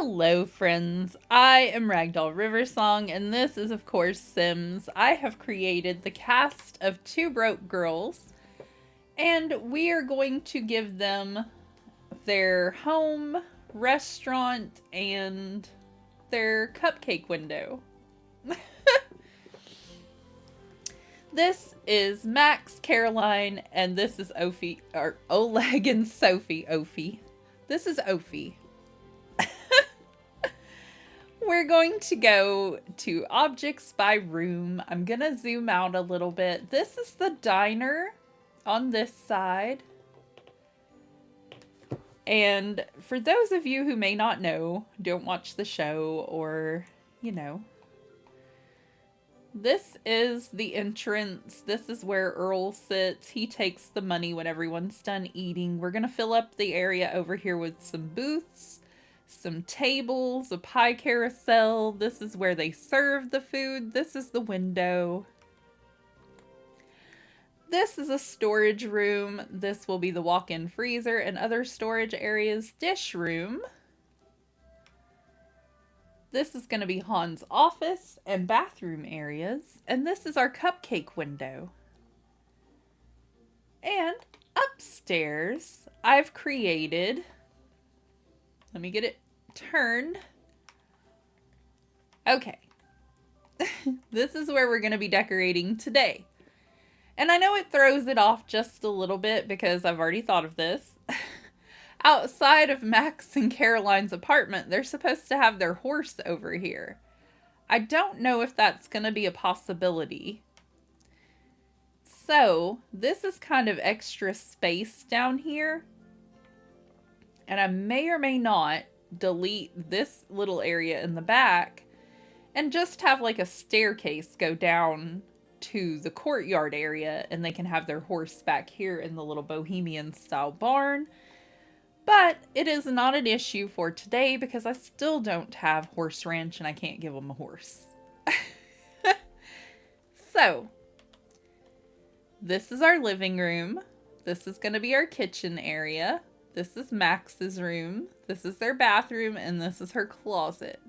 Hello, friends. I am Ragdoll Riversong, and this is, of course, Sims. I have created the cast of Two Broke Girls, and we are going to give them their home, restaurant, and their cupcake window. This is Maxx Caroline, and this is Oleg and Sophie. This is Ophi. We're going to go to objects by room. I'm gonna zoom out a little bit. This is the diner on this side. And for those of you who may not know, don't watch the show, or, this is the entrance. This is where Earl sits. He takes the money when everyone's done eating. We're gonna fill up the area over here with some booths, some tables, a pie carousel. This is where they serve the food. This is the window. This is a storage room. This will be the walk-in freezer and other storage areas. Dish room. This is going to be Han's office and bathroom areas. And this is our cupcake window. And upstairs, I've created... Let me get it turned. Okay. This is where we're going to be decorating today. And I know it throws it off just a little bit because I've already thought of this. Outside of Maxx and Caroline's apartment, they're supposed to have their horse over here. I don't know if that's going to be a possibility. So, this is kind of extra space down here. And I may or may not delete this little area in the back and just have like a staircase go down to the courtyard area, and they can have their horse back here in the little bohemian style barn. But it is not an issue for today because I still don't have horse ranch and I can't give them a horse. So, this is our living room. This is going to be our kitchen area. This is Max's room. This is their bathroom, and this is her closet.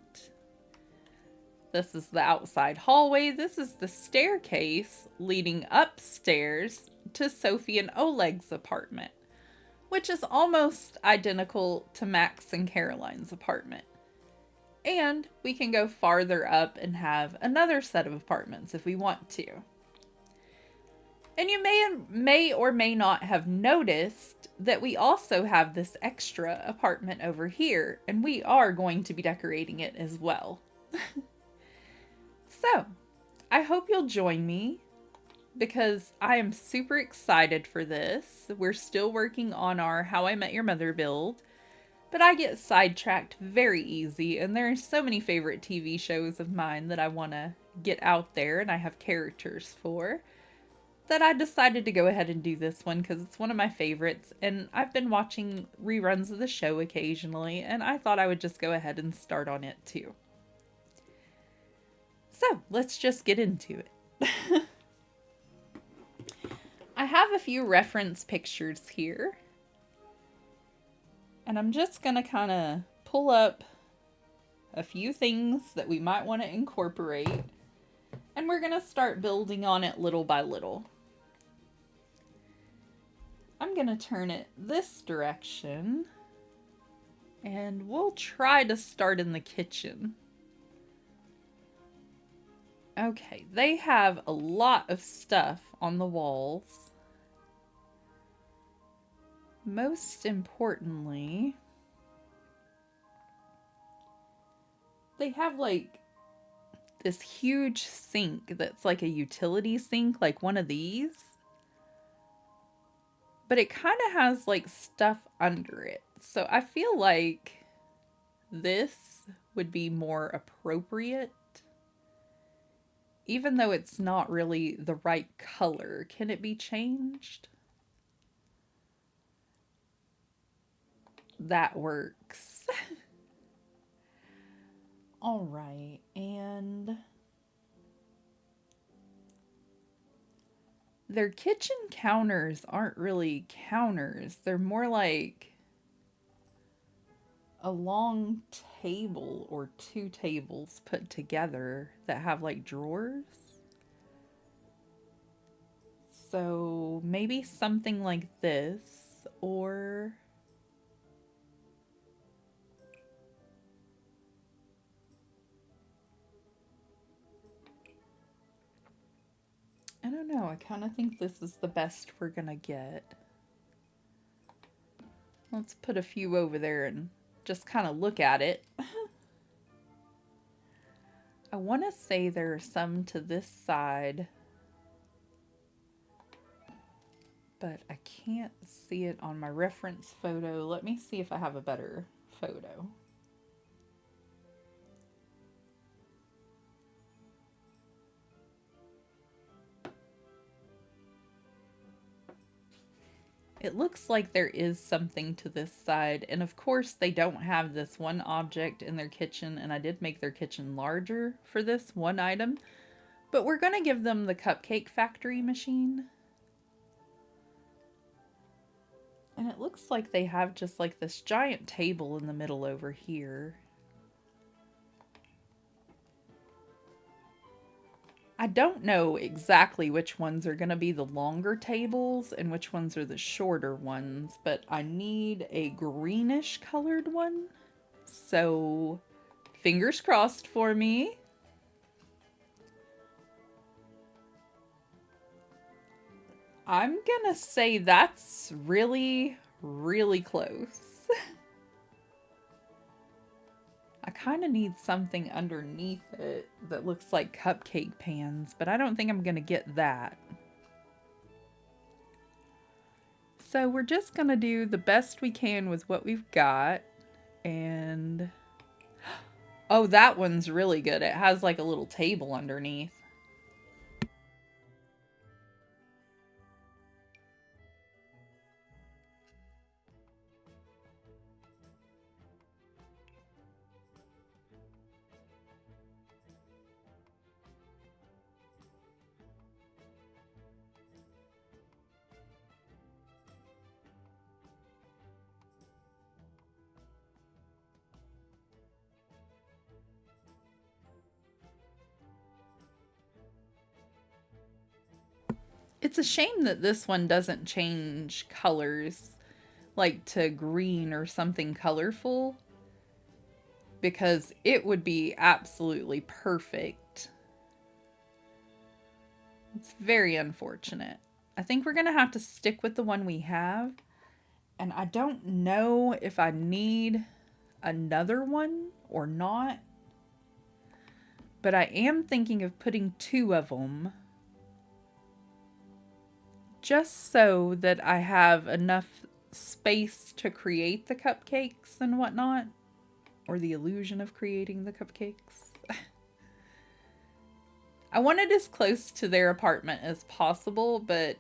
This is the outside hallway. This is the staircase leading upstairs to Sophie and Oleg's apartment, which is almost identical to Maxx and Caroline's apartment. And we can go farther up and have another set of apartments if we want to. And you may or may not have noticed that we also have this extra apartment over here, and we are going to be decorating it as well. So, I hope you'll join me because I am super excited for this. We're still working on our How I Met Your Mother build, but I get sidetracked very easy, and there are so many favorite TV shows of mine that I want to get out there and I have characters for, that I decided to go ahead and do this one because it's one of my favorites, and I've been watching reruns of the show occasionally, and I thought I would just go ahead and start on it too. So, let's just get into it. I have a few reference pictures here, and I'm just going to kind of pull up a few things that we might want to incorporate, and we're going to start building on it little by little. I'm going to turn it this direction, and we'll try to start in the kitchen. Okay, they have a lot of stuff on the walls. Most importantly, they have like this huge sink that's like a utility sink, like one of these. But it kind of has like stuff under it. So I feel like this would be more appropriate. Even though it's not really the right color, can it be changed? That works. All right, and their kitchen counters aren't really counters. They're more like a long table or two tables put together that have like drawers. So maybe something like this, or I don't know. I kind of think this is the best we're gonna get. Let's put a few over there and just kind of look at it. I want to say there are some to this side, but I can't see it on my reference photo. Let me see if I have a better photo. It looks like there is something to this side, and of course they don't have this one object in their kitchen, and I did make their kitchen larger for this one item, but we're going to give them the cupcake factory machine. And it looks like they have just like this giant table in the middle over here. I don't know exactly which ones are going to be the longer tables and which ones are the shorter ones, but I need a greenish colored one. So, fingers crossed for me. I'm gonna say that's really, really close. I kind of need something underneath it that looks like cupcake pans, but I don't think I'm going to get that. So we're just going to do the best we can with what we've got. And oh, that one's really good. It has like a little table underneath. It's a shame that this one doesn't change colors like to green or something colorful, because it would be absolutely perfect. It's very unfortunate. I think we're going to have to stick with the one we have. And I don't know if I need another one or not. But I am thinking of putting two of them, just so that I have enough space to create the cupcakes and whatnot. Or the illusion of creating the cupcakes. I want it as close to their apartment as possible, but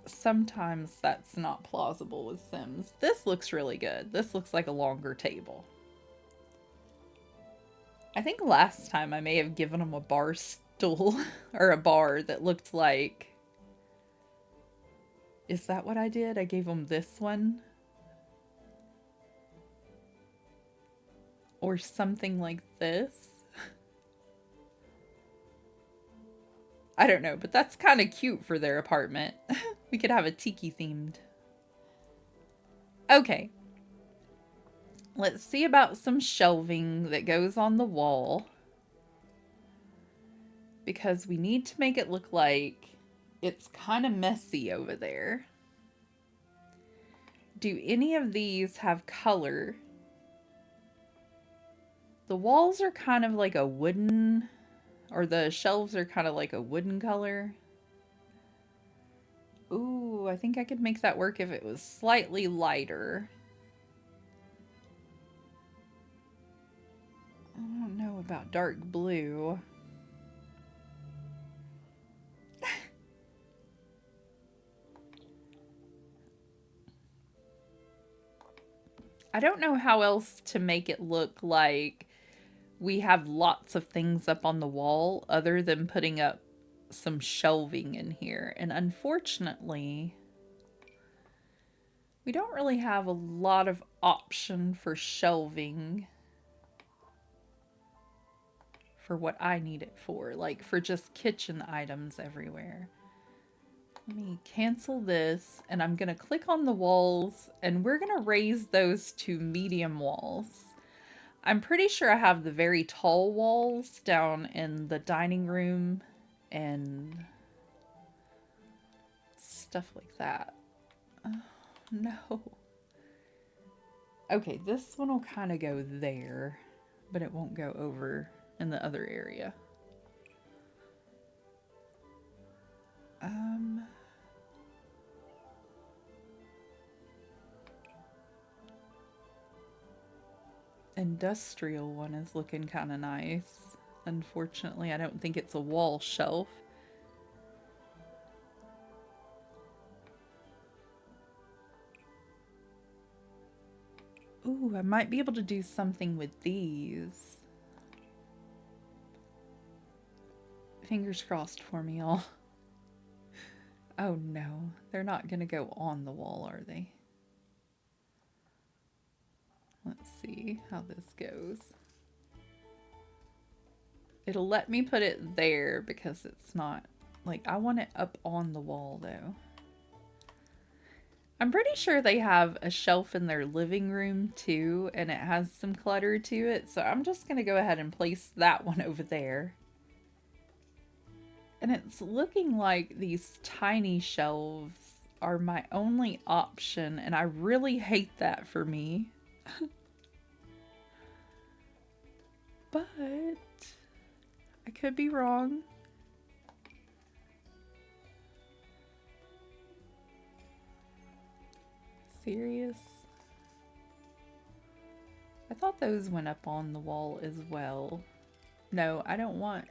sometimes that's not plausible with Sims. This looks really good. This looks like a longer table. I think last time I may have given them a bar stool or a bar that looked like... Is that what I did? I gave them this one? Or something like this? I don't know, but that's kind of cute for their apartment. We could have a tiki themed. Okay. Let's see about some shelving that goes on the wall. Because we need to make it look like it's kind of messy over there. Do any of these have color? The walls are kind of like a wooden, or the shelves are kind of like a wooden color. Ooh, I think I could make that work if it was slightly lighter. I don't know about dark blue. I don't know how else to make it look like we have lots of things up on the wall other than putting up some shelving in here. And unfortunately, We don't really have a lot of option for shelving for what I need it for, like for just kitchen items everywhere. Let me cancel this, and I'm gonna click on the walls, and we're gonna raise those to medium walls. I'm pretty sure I have the very tall walls down in the dining room and stuff like that. Oh, no. Okay, this one will kind of go there, but it won't go over in the other area. Industrial one is looking kind of nice. Unfortunately, I don't think it's a wall shelf. Ooh, I might be able to do something with these. Fingers crossed for me all. Oh no, they're not gonna go on the wall, are they? Let's see how this goes. It'll let me put it there because it's not, like, I want it up on the wall though. I'm pretty sure they have a shelf in their living room too, and it has some clutter to it, so I'm just gonna go ahead and place that one over there. And it's looking like these tiny shelves are my only option, and I really hate that for me. But I could be wrong. Serious? I thought those went up on the wall as well. No, I don't want...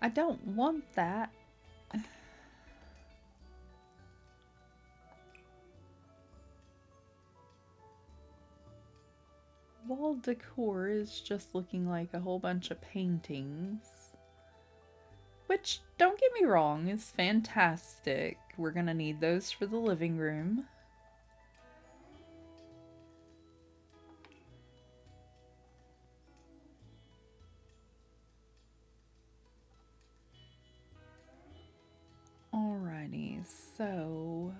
I don't want that. Wall decor is just looking like a whole bunch of paintings. Which, don't get me wrong, is fantastic. We're gonna need those for the living room. Alrighty, so...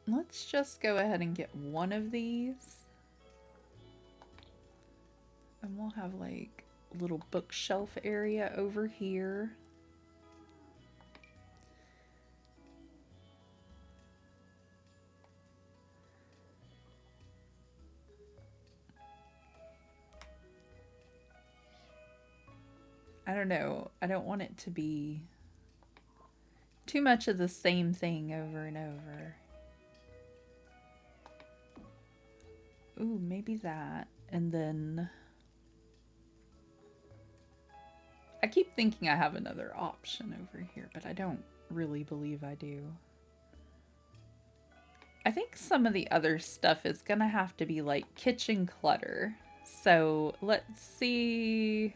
let's just go ahead and get one of these. And we'll have like a little bookshelf area over here. I don't know. I don't want it to be too much of the same thing over and over. Ooh, maybe that. And then... I keep thinking I have another option over here, but I don't really believe I do. I think some of the other stuff is gonna have to be like kitchen clutter. So let's see...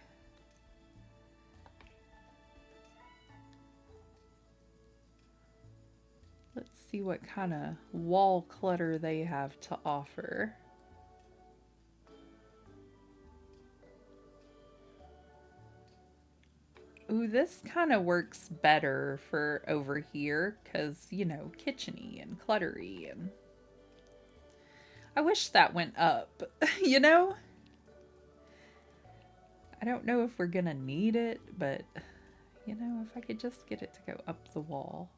let's see what kind of wall clutter they have to offer. Ooh, this kind of works better for over here because, you know, kitchen-y and cluttery, and I wish that went up, you know? I don't know if we're gonna need it, but, you know, if I could just get it to go up the wall,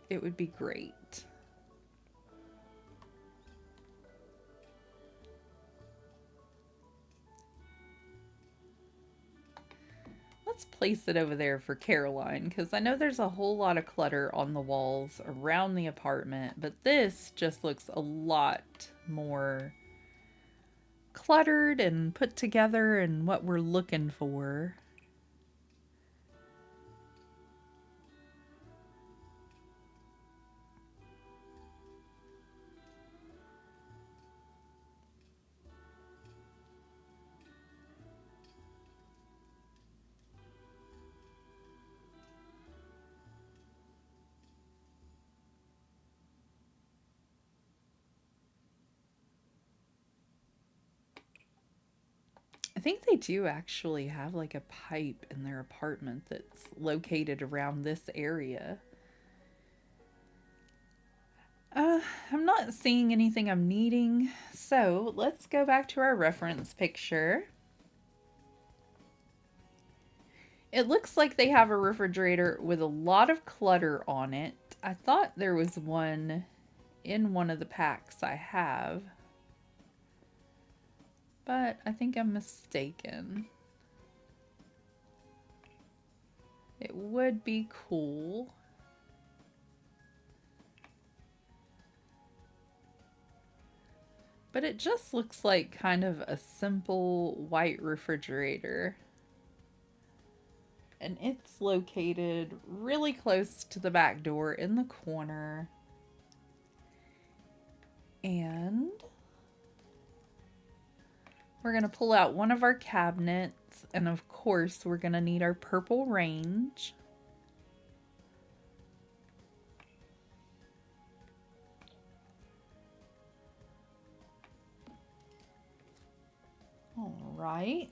it would be great. Let's place it over there for Caroline, because I know there's a whole lot of clutter on the walls around the apartment, but this just looks a lot more cluttered and put together and what we're looking for. think they do actually have like a pipe in their apartment that's located around this area. Uh, I'm not seeing anything I'm needing, so let's go back to our reference picture. It looks like they have a refrigerator with a lot of clutter on it. I thought there was one in one of the packs I have, but I think I'm mistaken. It would be cool. But it just looks like kind of a simple white refrigerator. And it's located really close to the back door in the corner. And we're going to pull out one of our cabinets. And of course, we're going to need our purple range. All right.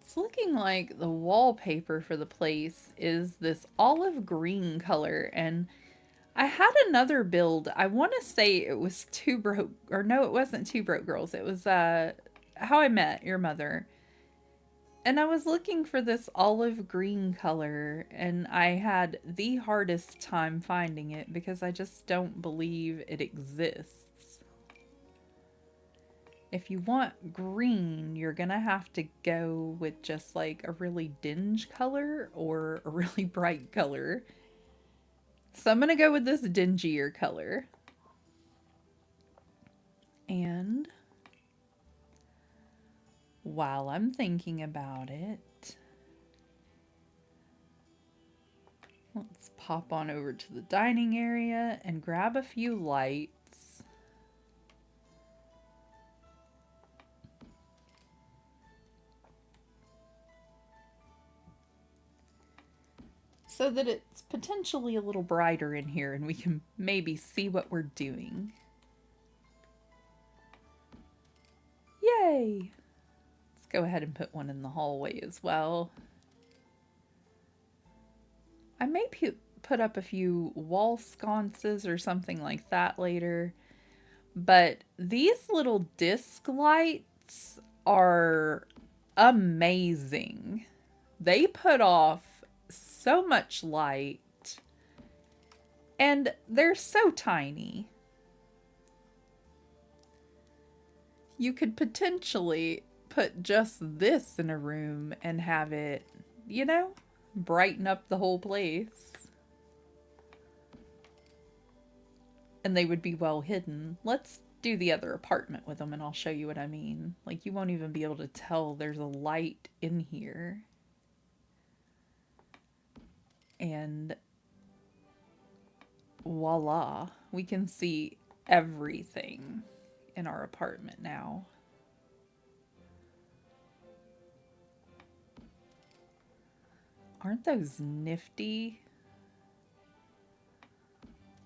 It's looking like the wallpaper for the place is this olive green color, and I had another build. I want to say it was Two Broke, or no, it wasn't Two Broke Girls. It was How I Met Your Mother. And I was looking for this olive green color, and I had the hardest time finding it because I just don't believe it exists. If you want green, you're gonna have to go with just like a really dingy color or a really bright color. So I'm gonna go with this dingier color. And while I'm thinking about it, let's pop on over to the dining area and grab a few lights. So that it's potentially a little brighter in here and we can maybe see what we're doing. Yay! Let's go ahead and put one in the hallway as well. I may put up a few wall sconces or something like that later. But these little disc lights are amazing. They put off so much light, and they're so tiny. You could potentially put just this in a room and have it, you know, brighten up the whole place. And they would be well hidden. Let's do the other apartment with them and I'll show you what I mean. Like, you won't even be able to tell there's a light in here. And voila, we can see everything in our apartment now. Aren't those nifty?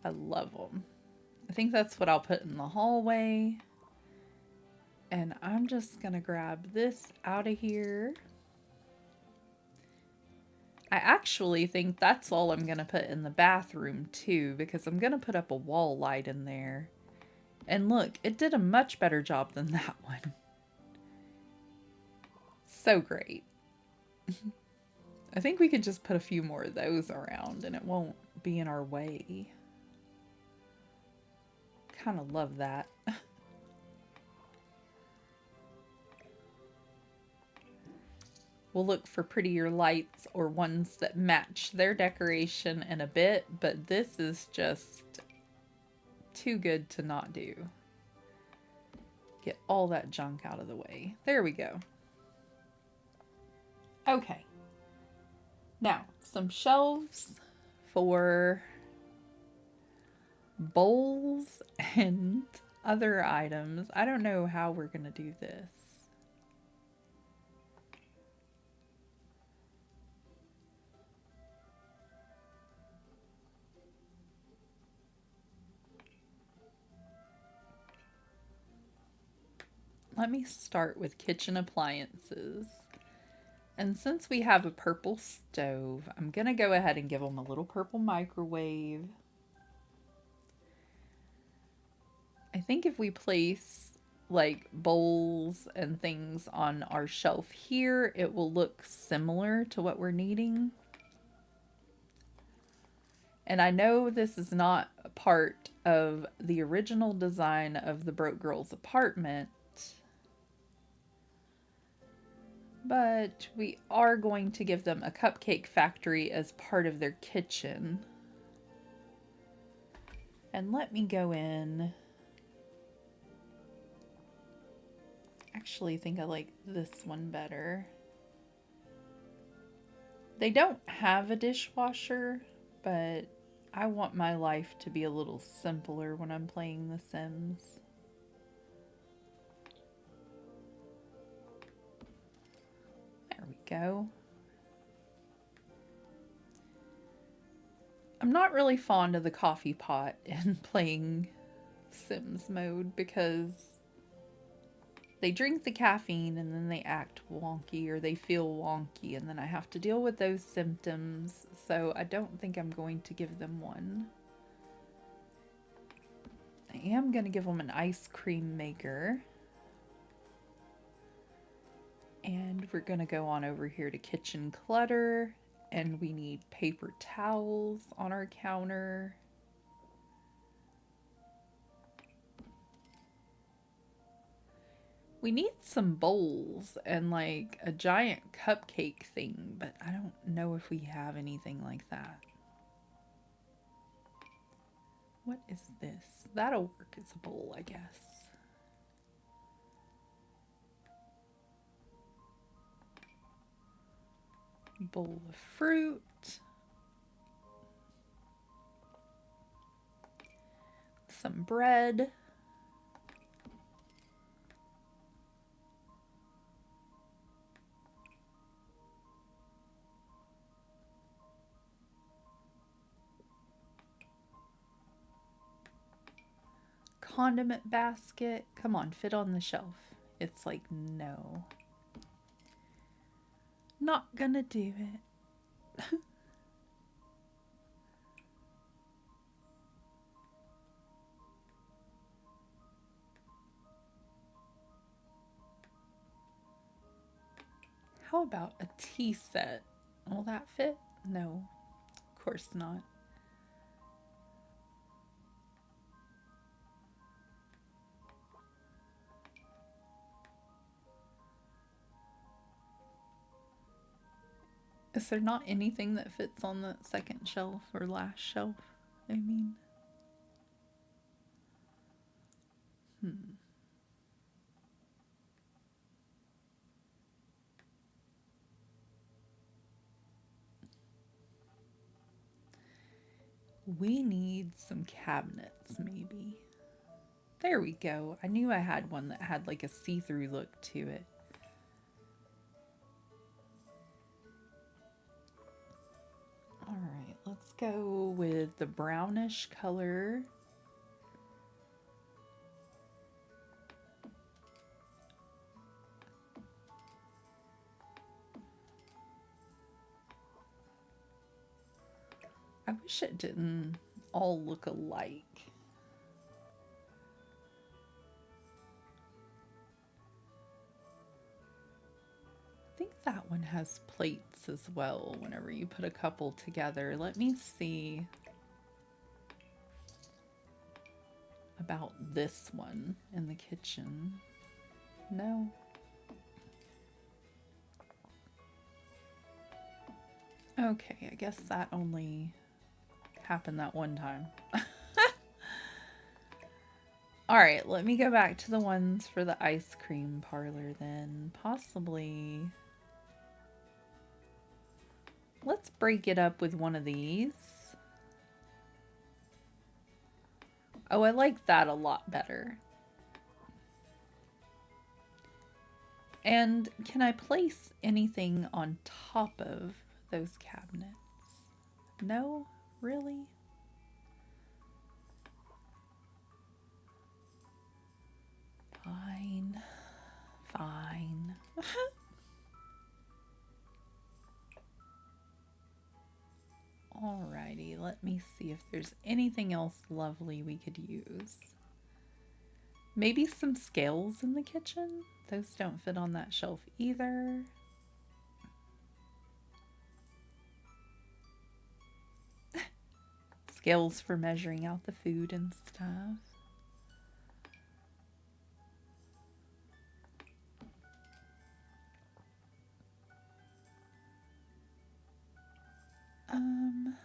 I love them. I think that's what I'll put in the hallway. And I'm just gonna grab this out of here. I actually think that's all I'm gonna put in the bathroom too, because I'm gonna put up a wall light in there. And look, it did a much better job than that one. So great. I think we could just put a few more of those around and it won't be in our way. Kind of love that. We'll look for prettier lights or ones that match their decoration in a bit, but this is just too good to not do. Get all that junk out of the way. There we go. Okay. Now, some shelves for bowls and other items. I don't know how we're going to do this. let me start with kitchen appliances. And since we have a purple stove, I'm going to go ahead and give them a little purple microwave. I think if we place like bowls and things on our shelf here, it will look similar to what we're needing. And I know this is not a part of the original design of the Broke Girl's apartment, but we are going to give them a cupcake factory as part of their kitchen. And let me go in. Actually, think I like this one better. They don't have a dishwasher, but I want my life to be a little simpler when I'm playing The Sims. There we go. I'm not really fond of the coffee pot in playing Sims mode because they drink the caffeine and then they act wonky or they feel wonky, and then I have to deal with those symptoms, so I don't think I'm going to give them one. I am going to give them an ice cream maker. And we're going to go on over here to kitchen clutter, and we need paper towels on our counter. We need some bowls and like a giant cupcake thing, but I don't know if we have anything like that. What is this? That'll work as a bowl, I guess. Bowl of fruit. Some bread. Condiment basket. Come on, fit on the shelf. It's like, no. Not gonna do it. How about a tea set? Will that fit? No, of course not. Is there not anything that fits on the second shelf or last shelf? I mean. We need some cabinets, maybe. There we go. I knew I had one that had like a see-through look to it. Alright, let's go with the brownish color. I wish it didn't all look alike. I think that one has plates as well whenever you put a couple together. Let me see about this one in the kitchen. No. Okay, I guess that only happened that one time. Alright, let me go back to the ones for the ice cream parlor then. Possibly. Let's break it up with one of these. Oh, I like that a lot better. And can I place anything on top of those cabinets? No? Really? Fine. fine. Alrighty, let me see if there's anything else lovely we could use. Maybe some scales in the kitchen? Those don't fit on that shelf either. Scales for measuring out the food and stuff. I'm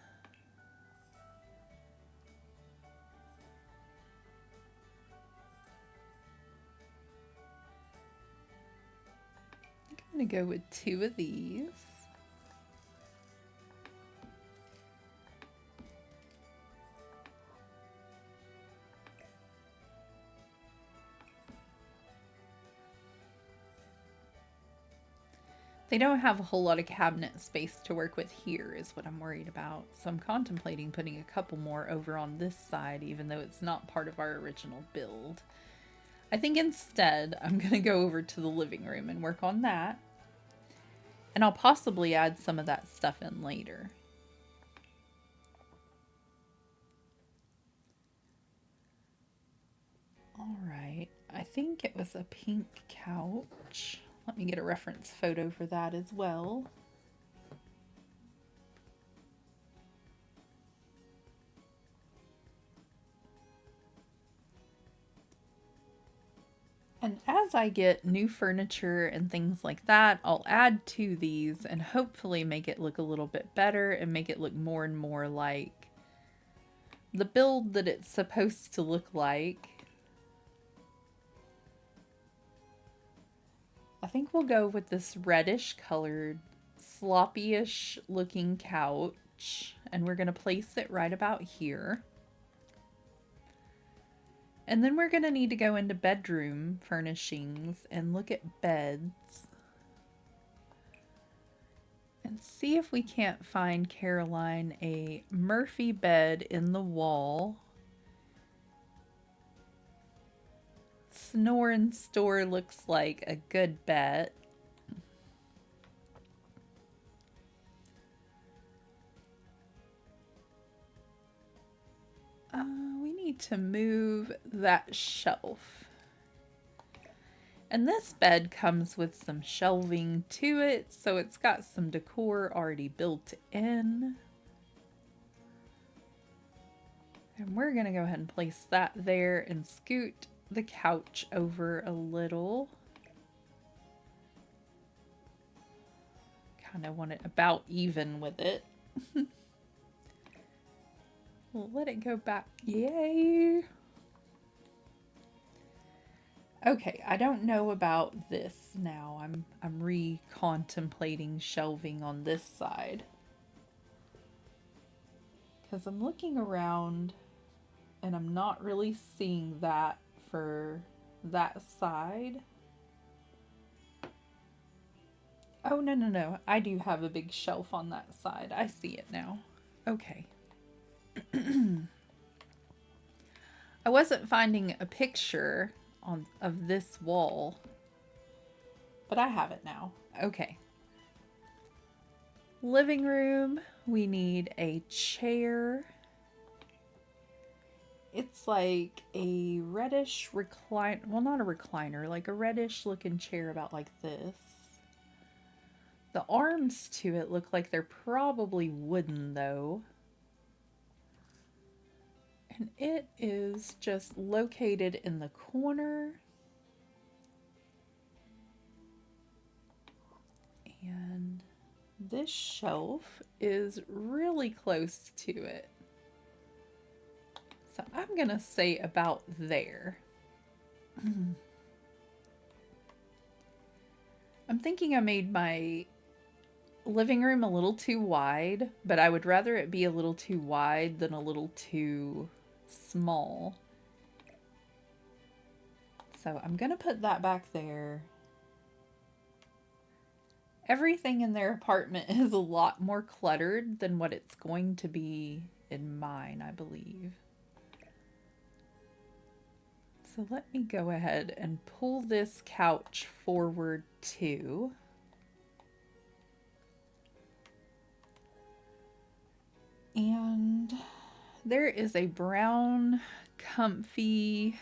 going to go with 2 of these. They don't have a whole lot of cabinet space to work with here is what I'm worried about. So I'm contemplating putting a couple more over on this side, even though it's not part of our original build. I think instead I'm going to go over to the living room and work on that. And I'll possibly add some of that stuff in later. All right, I think it was a pink couch. Let me get a reference photo for that as well. And as I get new furniture and things like that, I'll add to these and hopefully make it look a little bit better and make it look more and more like the build that it's supposed to look like. I think we'll go with this reddish colored, sloppy-ish looking couch, and we're going to place it right about here. And then we're going to need to go into bedroom furnishings and look at beds and see if we can't find Caroline a Murphy bed in the wall. Snore and Store looks like a good bet. We need to move that shelf. And this bed comes with some shelving to it, so it's got some decor already built in. And we're going to go ahead and place that there and scoot the couch over a little. Kind of want it about even with it. We'll let it go back. Yay! Okay, I don't know about this now. I'm re-contemplating shelving on this side. Because I'm looking around and I'm not really seeing that for that side. Oh, no. I do have a big shelf on that side. I see it now. Okay. I wasn't finding a picture of this wall, but I have it now. Okay. Living room, we need a chair. It's like a reddish recliner, well, not a recliner, like a reddish looking chair about like this. The arms to it look like they're probably wooden though. And it is just located in the corner. And this shelf is really close to it. So I'm going to say about there. I'm thinking I made my living room a little too wide, but I would rather it be a little too wide than a little too small. So I'm going to put that back there. Everything in their apartment is a lot more cluttered than what it's going to be in mine, I believe. So let me go ahead and pull this couch forward too. And there is a brown, comfy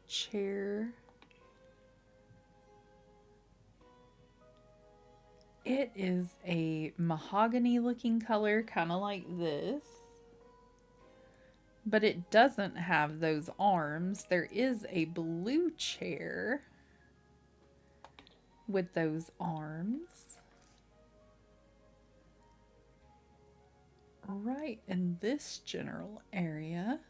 chair. It is a mahogany looking color, kind of like this. But it doesn't have those arms. There is a blue chair with those arms. Right in this general area.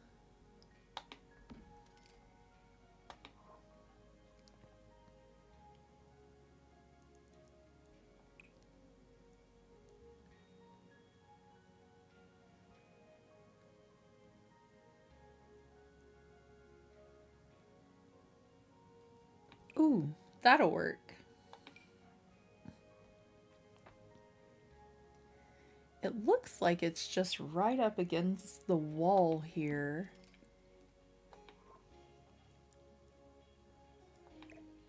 Ooh, that'll work. It looks like it's just right up against the wall here.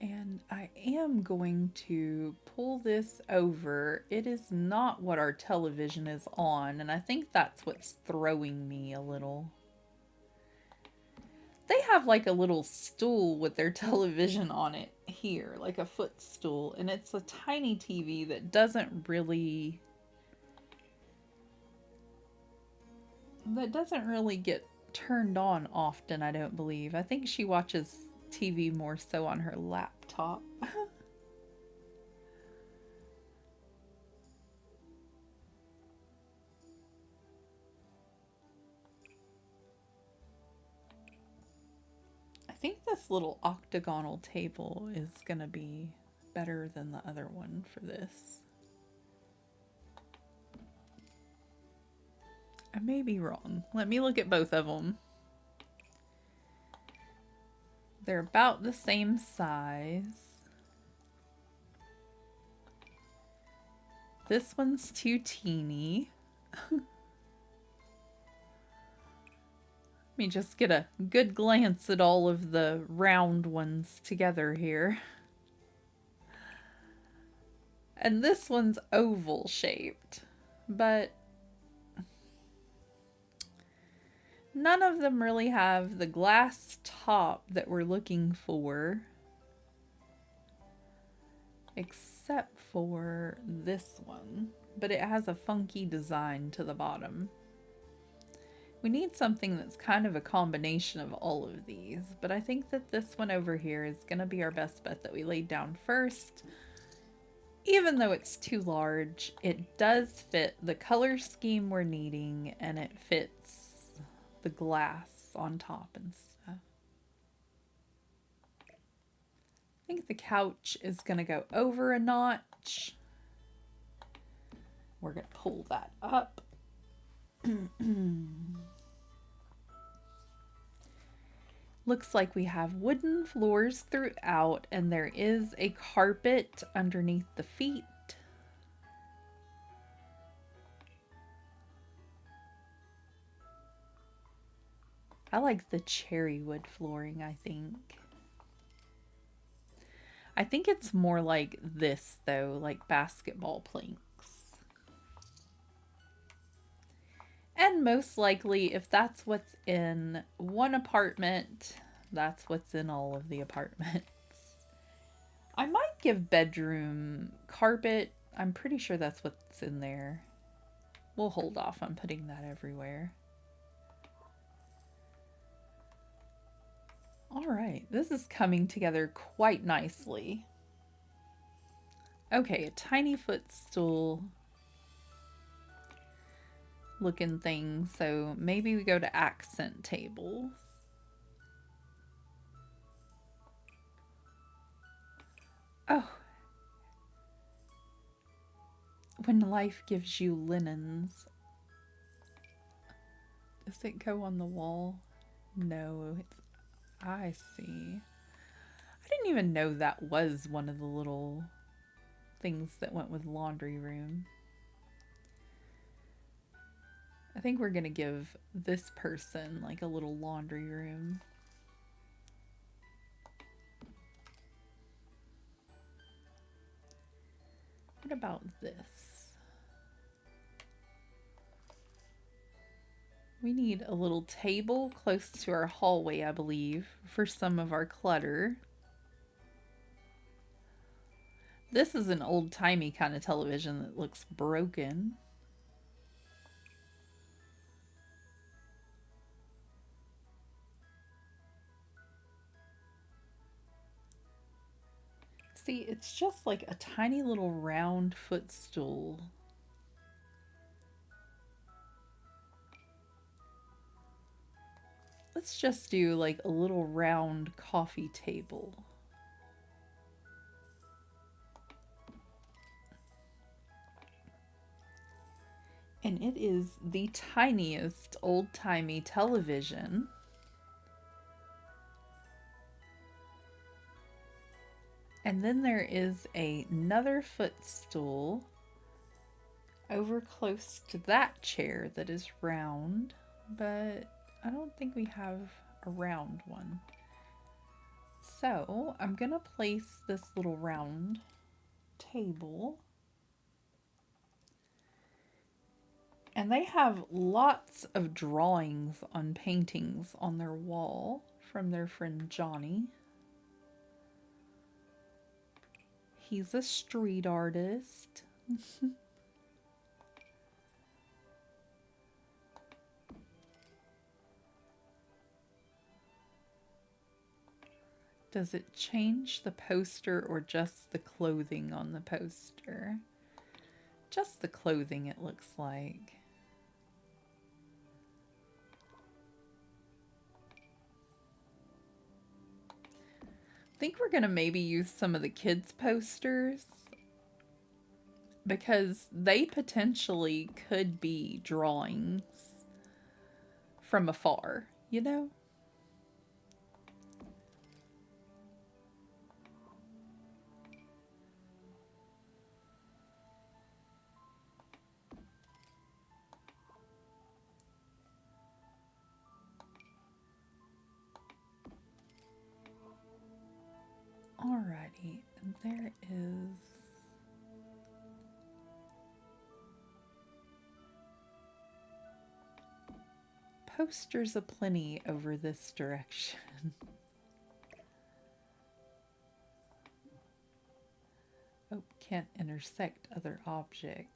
And I am going to pull this over. It is not what our television is on, and I think that's what's throwing me a little. They have like a little stool with their television on it here, like a footstool, and it's a tiny TV that doesn't really get turned on often, I don't believe. I think she watches TV more so on her laptop. I think this little octagonal table is going to be better than the other one for this. I may be wrong. Let me look at both of them. They're about the same size. This one's too teeny. Let me just get a good glance at all of the round ones together here. And this one's oval shaped, but none of them really have the glass top that we're looking for, except for this one, but it has a funky design to the bottom. We need something that's kind of a combination of all of these, but I think that this one over here is going to be our best bet that we laid down first. Even though it's too large, it does fit the color scheme we're needing, and it fits the glass on top and stuff. I think the couch is going to go over a notch. We're going to pull that up. Looks like we have wooden floors throughout, and there is a carpet underneath the feet. I like the cherry wood flooring, I think. I think it's more like this, though, like basketball planks. And most likely, if that's what's in one apartment, that's what's in all of the apartments. I might give bedroom carpet. I'm pretty sure that's what's in there. We'll hold off on putting that everywhere. All right, this is coming together quite nicely. Okay, a tiny footstool looking thing, so maybe we go to accent tables. Oh, when life gives you linens. Does it go on the wall? No, I see. I didn't even know that was one of the little things that went with laundry room. I think we're gonna give this person like a little laundry room. What about this? We need a little table close to our hallway, I believe, for some of our clutter. This is an old-timey kind of television that looks broken. See, it's just like a tiny little round footstool. Let's just do like a little round coffee table. And it is the tiniest old-timey television. And then there is another footstool over close to that chair that is round, but I don't think we have a round one. So I'm gonna place this little round table. And they have lots of drawings on paintings on their wall from their friend Johnny. He's a street artist. Does it change the poster or just the clothing on the poster? Just the clothing, it looks like. I think we're going to maybe use some of the kids' posters because they potentially could be drawings from afar, you know? Alrighty, and there is posters aplenty over this direction. Oh, can't intersect other objects.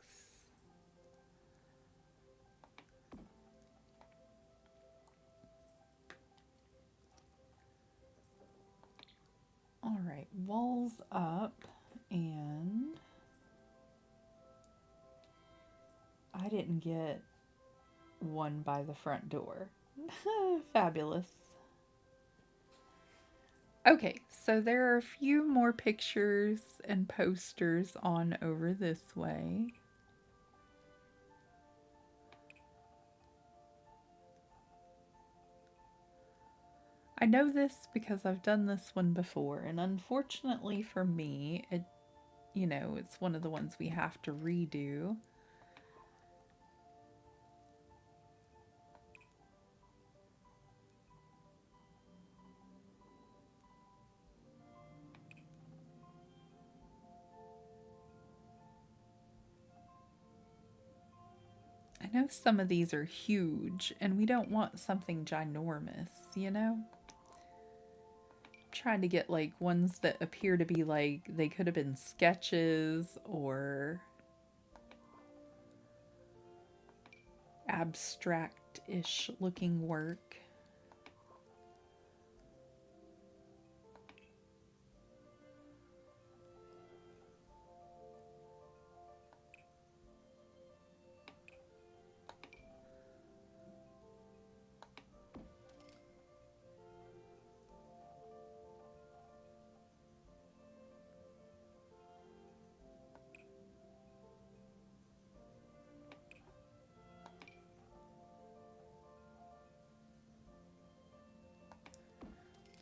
Alright, walls up, and I didn't get one by the front door. Fabulous. Okay, so there are a few more pictures and posters on over this way. I know this because I've done this one before, and unfortunately for me, it's one of the ones we have to redo. I know some of these are huge, and we don't want something ginormous, you know? I'm trying to get like ones that appear to be like they could have been sketches or abstract-ish looking work.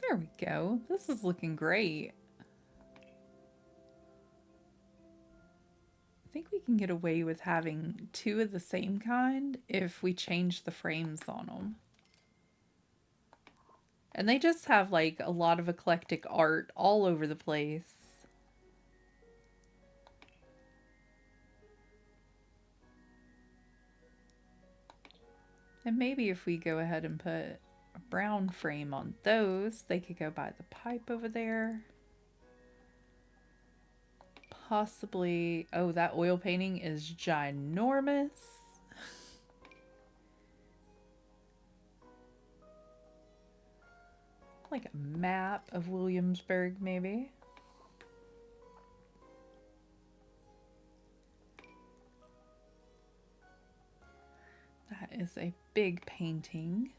There we go. This is looking great. I think we can get away with having two of the same kind if we change the frames on them. And they just have like a lot of eclectic art all over the place. And maybe if we go ahead and put a brown frame on those, they could go by the pipe over there. Possibly, oh, that oil painting is ginormous. Like a map of Williamsburg, maybe. That is a big painting.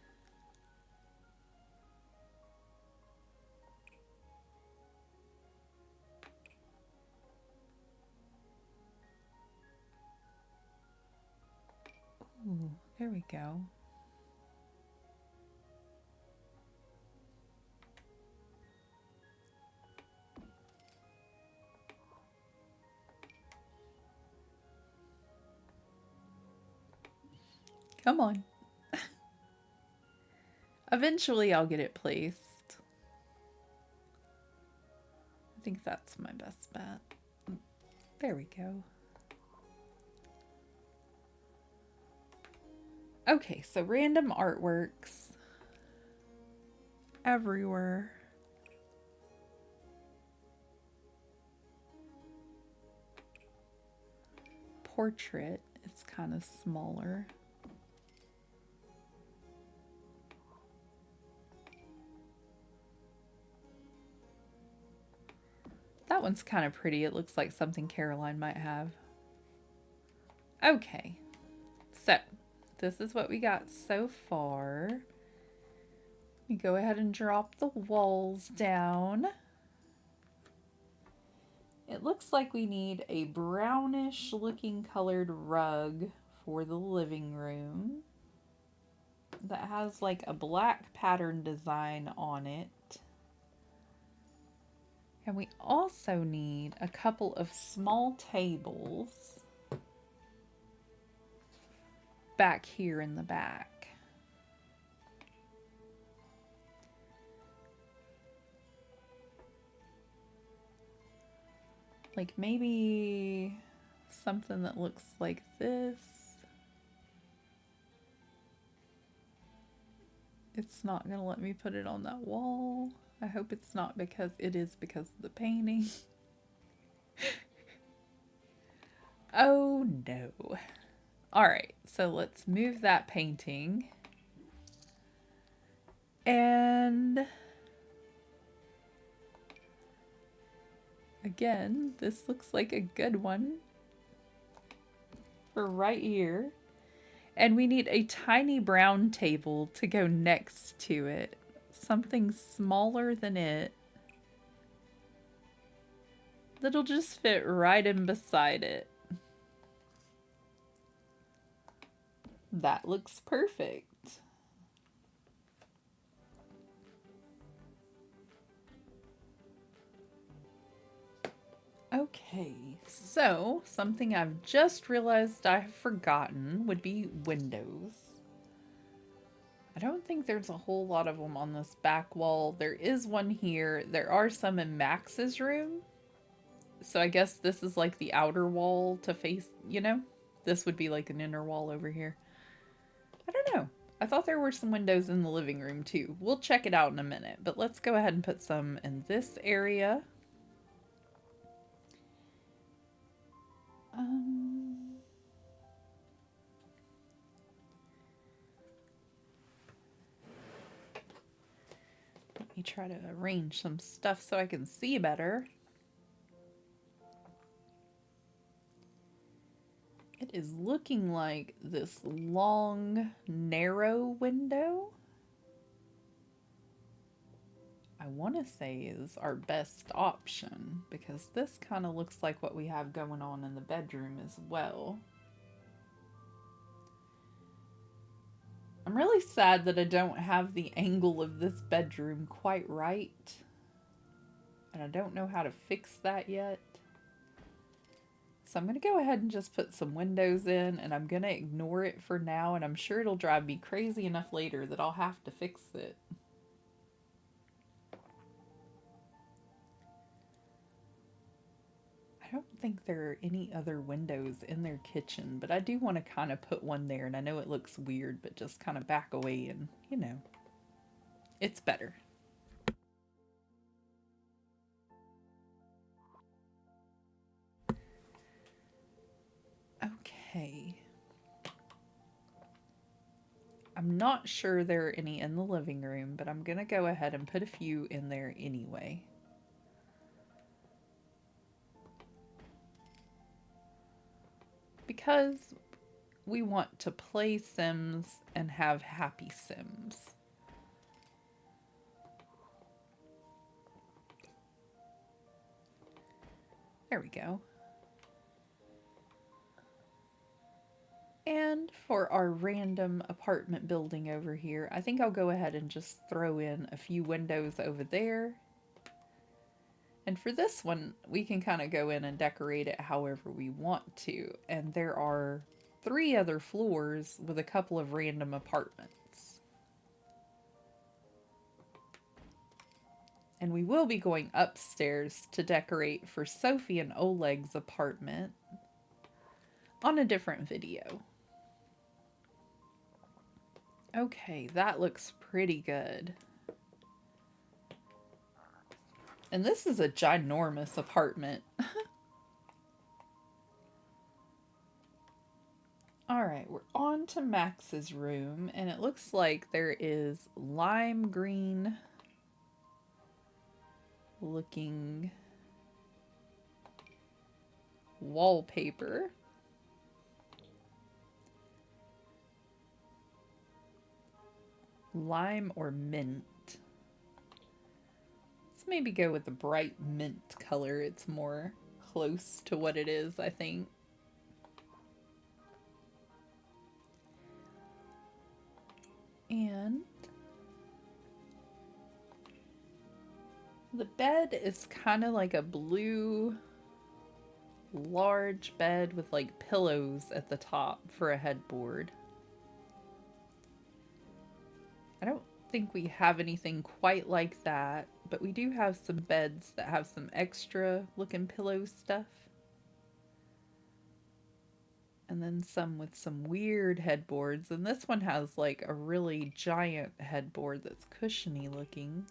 Ooh, there we go. Come on. Eventually I'll get it placed. I think that's my best bet. There we go. Okay, so random artworks everywhere. Portrait, it's kind of smaller. That one's kind of pretty. It looks like something Caroline might have. Okay, so this is what we got so far. We go ahead and drop the walls down. It looks like we need a brownish looking colored rug for the living room that has like a black pattern design on it. And we also need a couple of small tables back here in the back. Like maybe something that looks like this. It's not gonna let me put it on that wall. I hope it's not because it is because of the painting. Oh no. Alright, so let's move that painting. And again, this looks like a good one for right here. And we need a tiny brown table to go next to it. Something smaller than it. That'll just fit right in beside it. That looks perfect. Okay, so something I've just realized I've forgotten would be windows. I don't think there's a whole lot of them on this back wall. There is one here. There are some in Max's room. So I guess this is like the outer wall to face, you know? This would be like an inner wall over here. I don't know. I thought there were some windows in the living room too. We'll check it out in a minute, but let's go ahead and put some in this area. Let me try to arrange some stuff so I can see better. It is looking like this long, narrow window, I want to say is our best option, because this kind of looks like what we have going on in the bedroom as well. I'm really sad that I don't have the angle of this bedroom quite right, and I don't know how to fix that yet. So I'm going to go ahead and just put some windows in, and I'm going to ignore it for now, and I'm sure it'll drive me crazy enough later that I'll have to fix it. I don't think there are any other windows in their kitchen, but I do want to kind of put one there, and I know it looks weird, but just kind of back away and, it's better. Okay. I'm not sure there are any in the living room, but I'm going to go ahead and put a few in there anyway. Because we want to play Sims and have happy Sims. There we go. And for our random apartment building over here, I think I'll go ahead and just throw in a few windows over there. And for this one, we can kind of go in and decorate it however we want to. And there are 3 other floors with a couple of random apartments. And we will be going upstairs to decorate for Sophie and Oleg's apartment on a different video. Okay, that looks pretty good. And this is a ginormous apartment. Alright, we're on to Max's room, and it looks like there is lime green looking wallpaper. Lime or mint. Let's maybe go with the bright mint color. It's more close to what it is, I think. And the bed is kind of like a blue large bed with like pillows at the top for a headboard. I don't think we have anything quite like that, but we do have some beds that have some extra looking pillow stuff. And then some with some weird headboards. And this one has like a really giant headboard that's cushiony looking.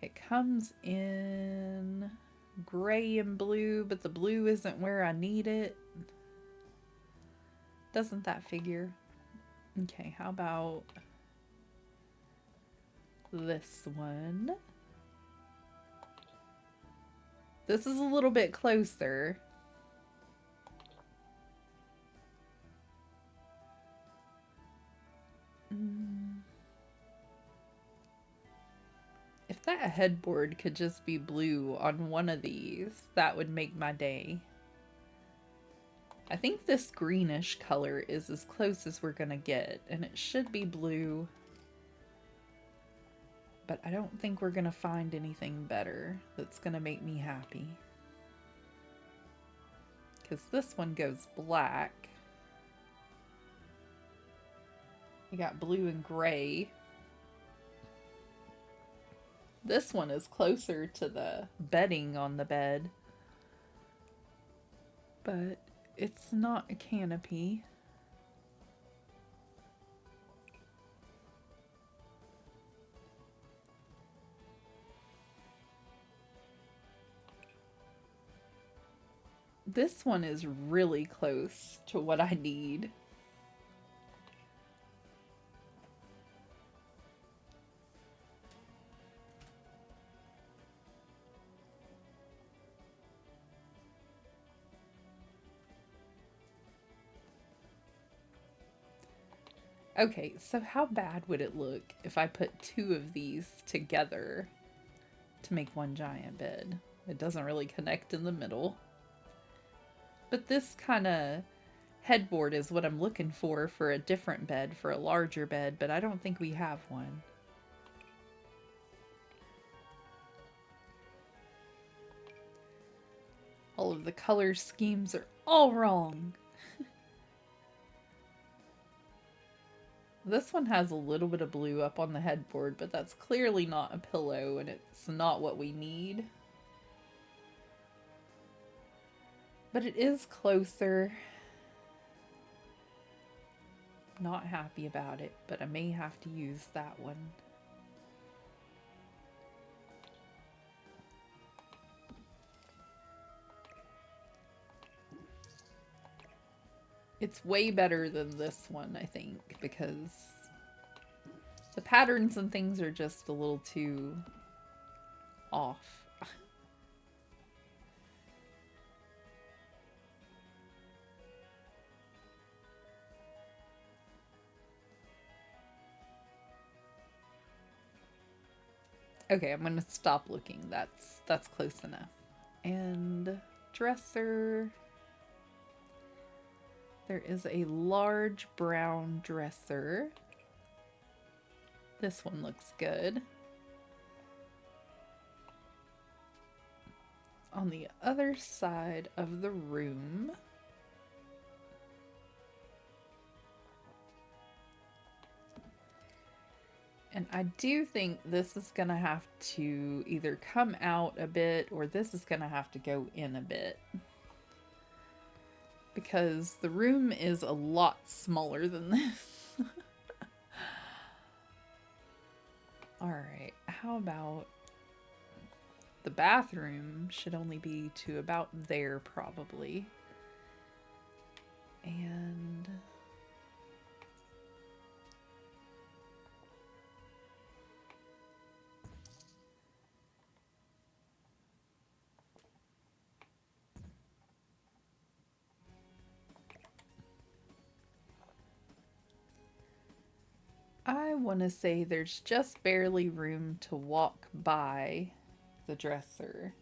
It comes in gray and blue, but the blue isn't where I need it. Doesn't that figure? Okay, how about this one? This is a little bit closer. If that headboard could just be blue on one of these, that would make my day. I think this greenish color is as close as we're gonna get, and it should be blue. But I don't think we're gonna find anything better that's gonna make me happy. Because this one goes black. We got blue and gray. This one is closer to the bedding on the bed. But it's not a canopy. This one is really close to what I need. Okay, so how bad would it look if I put 2 of these together to make one giant bed? It doesn't really connect in the middle. But this kind of headboard is what I'm looking for a different bed, for a larger bed, but I don't think we have one. All of the color schemes are all wrong. This one has a little bit of blue up on the headboard, but that's clearly not a pillow, and it's not what we need. But it is closer. Not happy about it, but I may have to use that one. It's way better than this one, I think, because the patterns and things are just a little too off. Okay, I'm gonna stop looking. That's close enough. And dresser. There is a large brown dresser. This one looks good. On the other side of the room, and I do think this is gonna have to either come out a bit or this is gonna have to go in a bit, because the room is a lot smaller than this. Alright, how about the bathroom should only be to about there probably. And I want to say there's just barely room to walk by the dresser.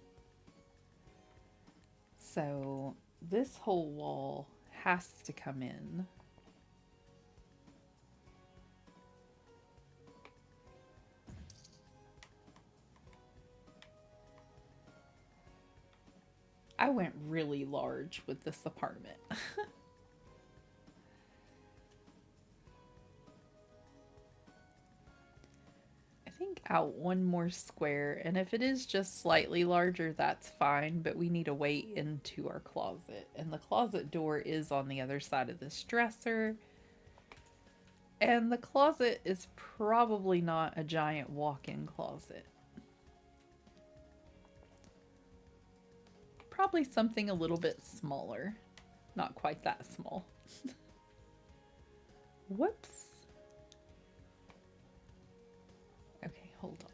So this whole wall has to come in. I went really large with this apartment. I think out one more square, and if it is just slightly larger, that's fine, but we need a way into our closet. And the closet door is on the other side of this dresser. And the closet is probably not a giant walk-in closet. Probably something a little bit smaller. Not quite that small. Whoops. Okay, hold on.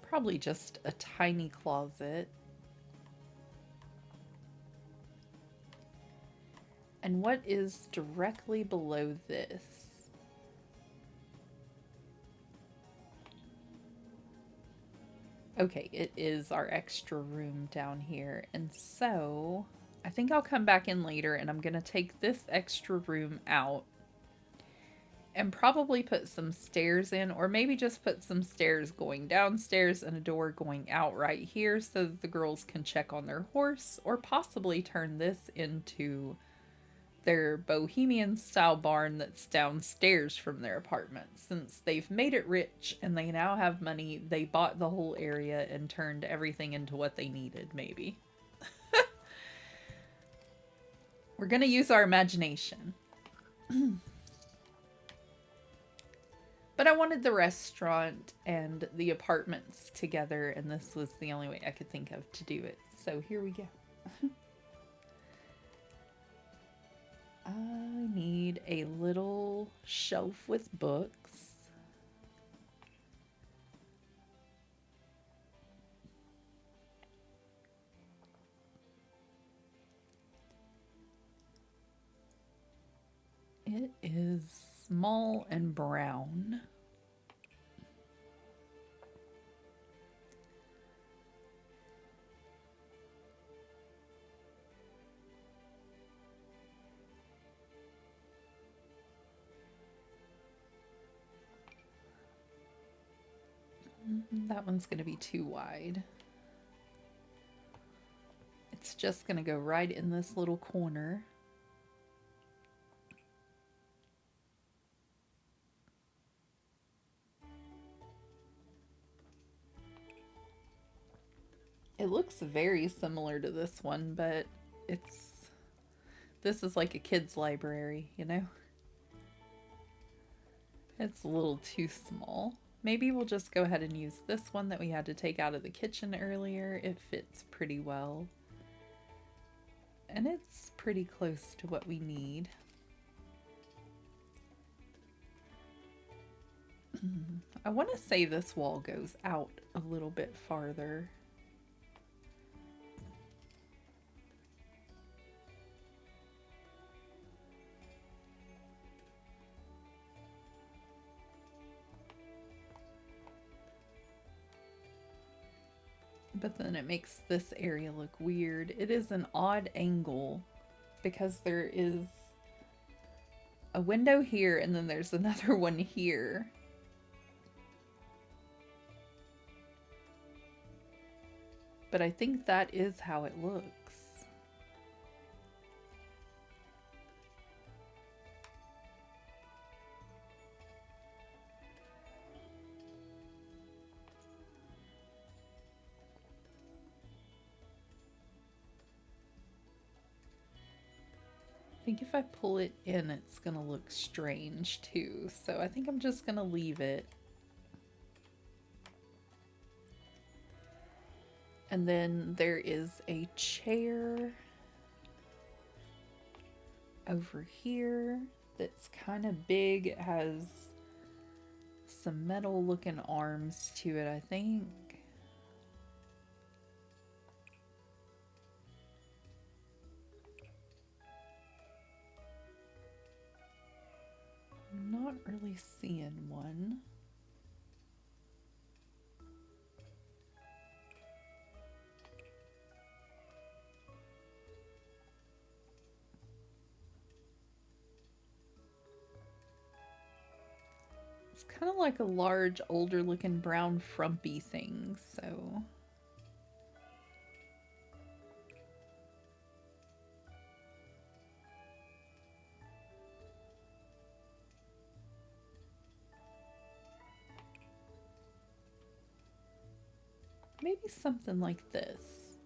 Probably just a tiny closet. And what is directly below this? Okay, it is our extra room down here. And so I think I'll come back in later and I'm going to take this extra room out and probably put some stairs in, or maybe just put some stairs going downstairs and a door going out right here so that the girls can check on their horse, or possibly turn this into their bohemian style barn that's downstairs from their apartment. Since they've made it rich and they now have money, they bought the whole area and turned everything into what they needed, maybe. We're gonna use our imagination. But I wanted the restaurant and the apartments together, and this was the only way I could think of to do it. So here we go. I need a little shelf with books. It is small and brown. That one's going to be too wide. It's just going to go right in this little corner. It looks very similar to this one, but this is like a kid's library, you know? It's a little too small. Maybe we'll just go ahead and use this one that we had to take out of the kitchen earlier. It fits pretty well. And it's pretty close to what we need. I want to say this wall goes out a little bit farther. But then it makes this area look weird. It is an odd angle because there is a window here and then there's another one here. But I think that is how it looks. I think if I pull it in, it's gonna look strange too. So I think I'm just gonna leave it. And then there is a chair over here that's kind of big. It has some metal looking arms to it, I think. I'm not really seeing one. It's kind of like a large, older looking brown frumpy thing, so... maybe something like this.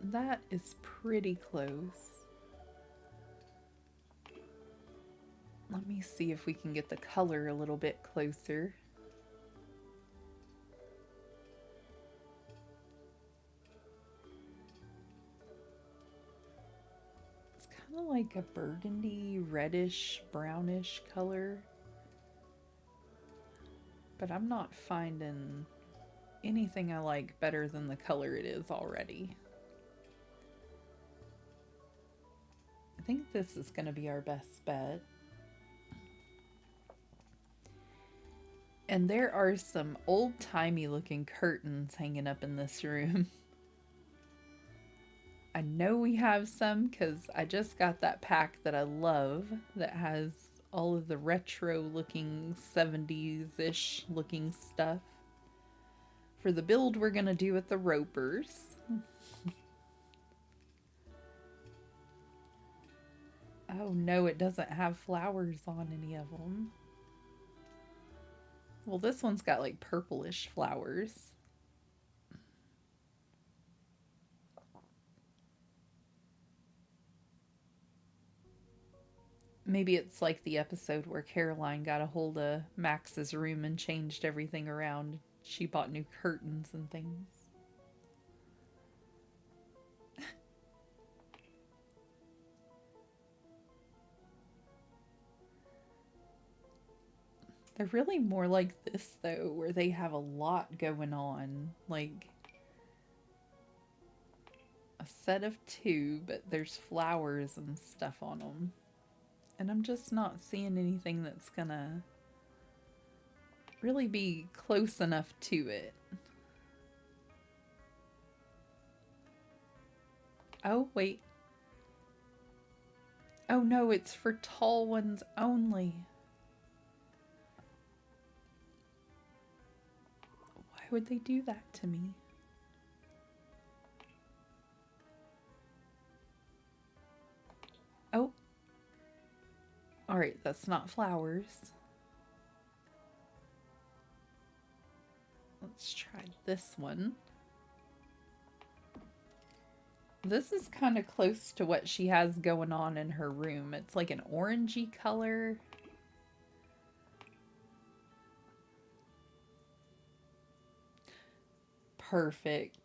That is pretty close. Let me see if we can get the color a little bit closer. It's kind of like a burgundy, reddish, brownish color. But I'm not finding anything I like better than the color it is already. I think this is going to be our best bet. And there are some old-timey looking curtains hanging up in this room. I know we have some because I just got that pack that I love that has all of the retro looking 70s-ish looking stuff for the build we're gonna do with the ropers. Oh no, it doesn't have flowers on any of them. Well, this one's got like purplish flowers. Maybe it's like the episode where Caroline got a hold of Max's room and changed everything around. She bought new curtains and things. They're really more like this, though, where they have a lot going on. Like a set of two, but there's flowers and stuff on them. And I'm just not seeing anything that's gonna really be close enough to it. Oh, wait. Oh no, it's for tall ones only. Why would they do that to me? All right, that's not flowers. Let's try this one. This is kind of close to what she has going on in her room. It's like an orangey color. Perfect.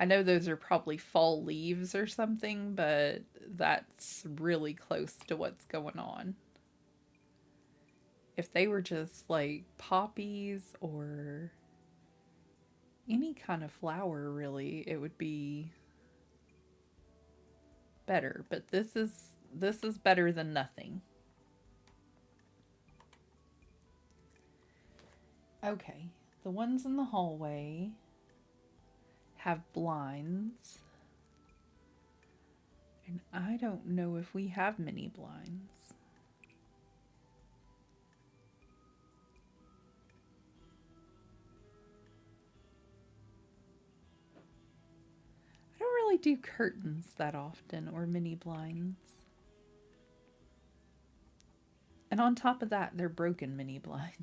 I know those are probably fall leaves or something, but that's really close to what's going on. If they were just like poppies or any kind of flower, really, it would be better. But this is better than nothing. Okay, the ones in the hallway have blinds. And I don't know if we have many blinds. I don't really do curtains that often or mini blinds. And on top of that, they're broken mini blinds.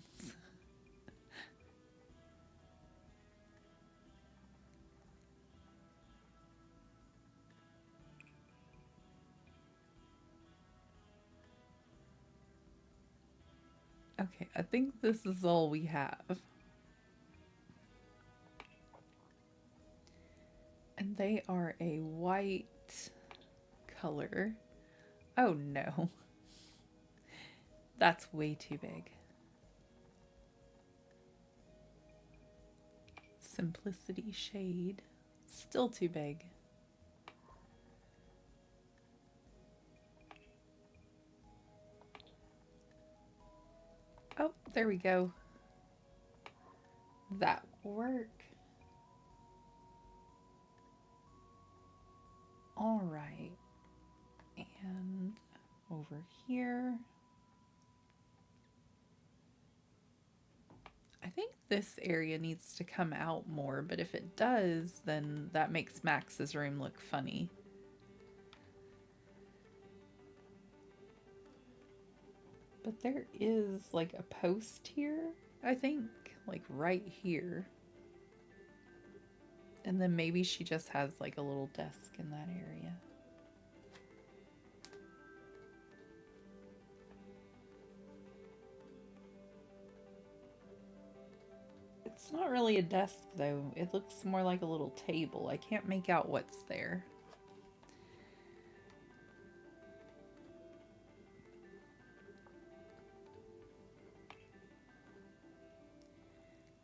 Okay, I think this is all we have. And they are a white color. Oh no. That's way too big. Simplicity shade. Still too big. Oh, there we go. That will work. All right. And over here. I think this area needs to come out more, but if it does, then that makes Max's room look funny. But there is like a post here, I think, like right here. And then maybe she just has like a little desk in that area. It's not really a desk though. It looks more like a little table. I can't make out what's there.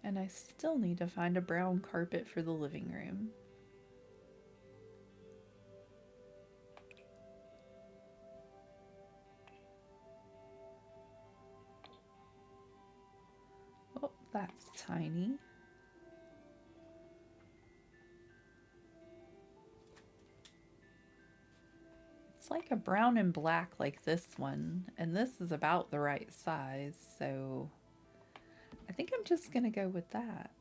And I still need to find a brown carpet for the living room. Oh, that's tiny. It's like a brown and black like this one, and this is about the right size, so I think I'm just gonna go with that.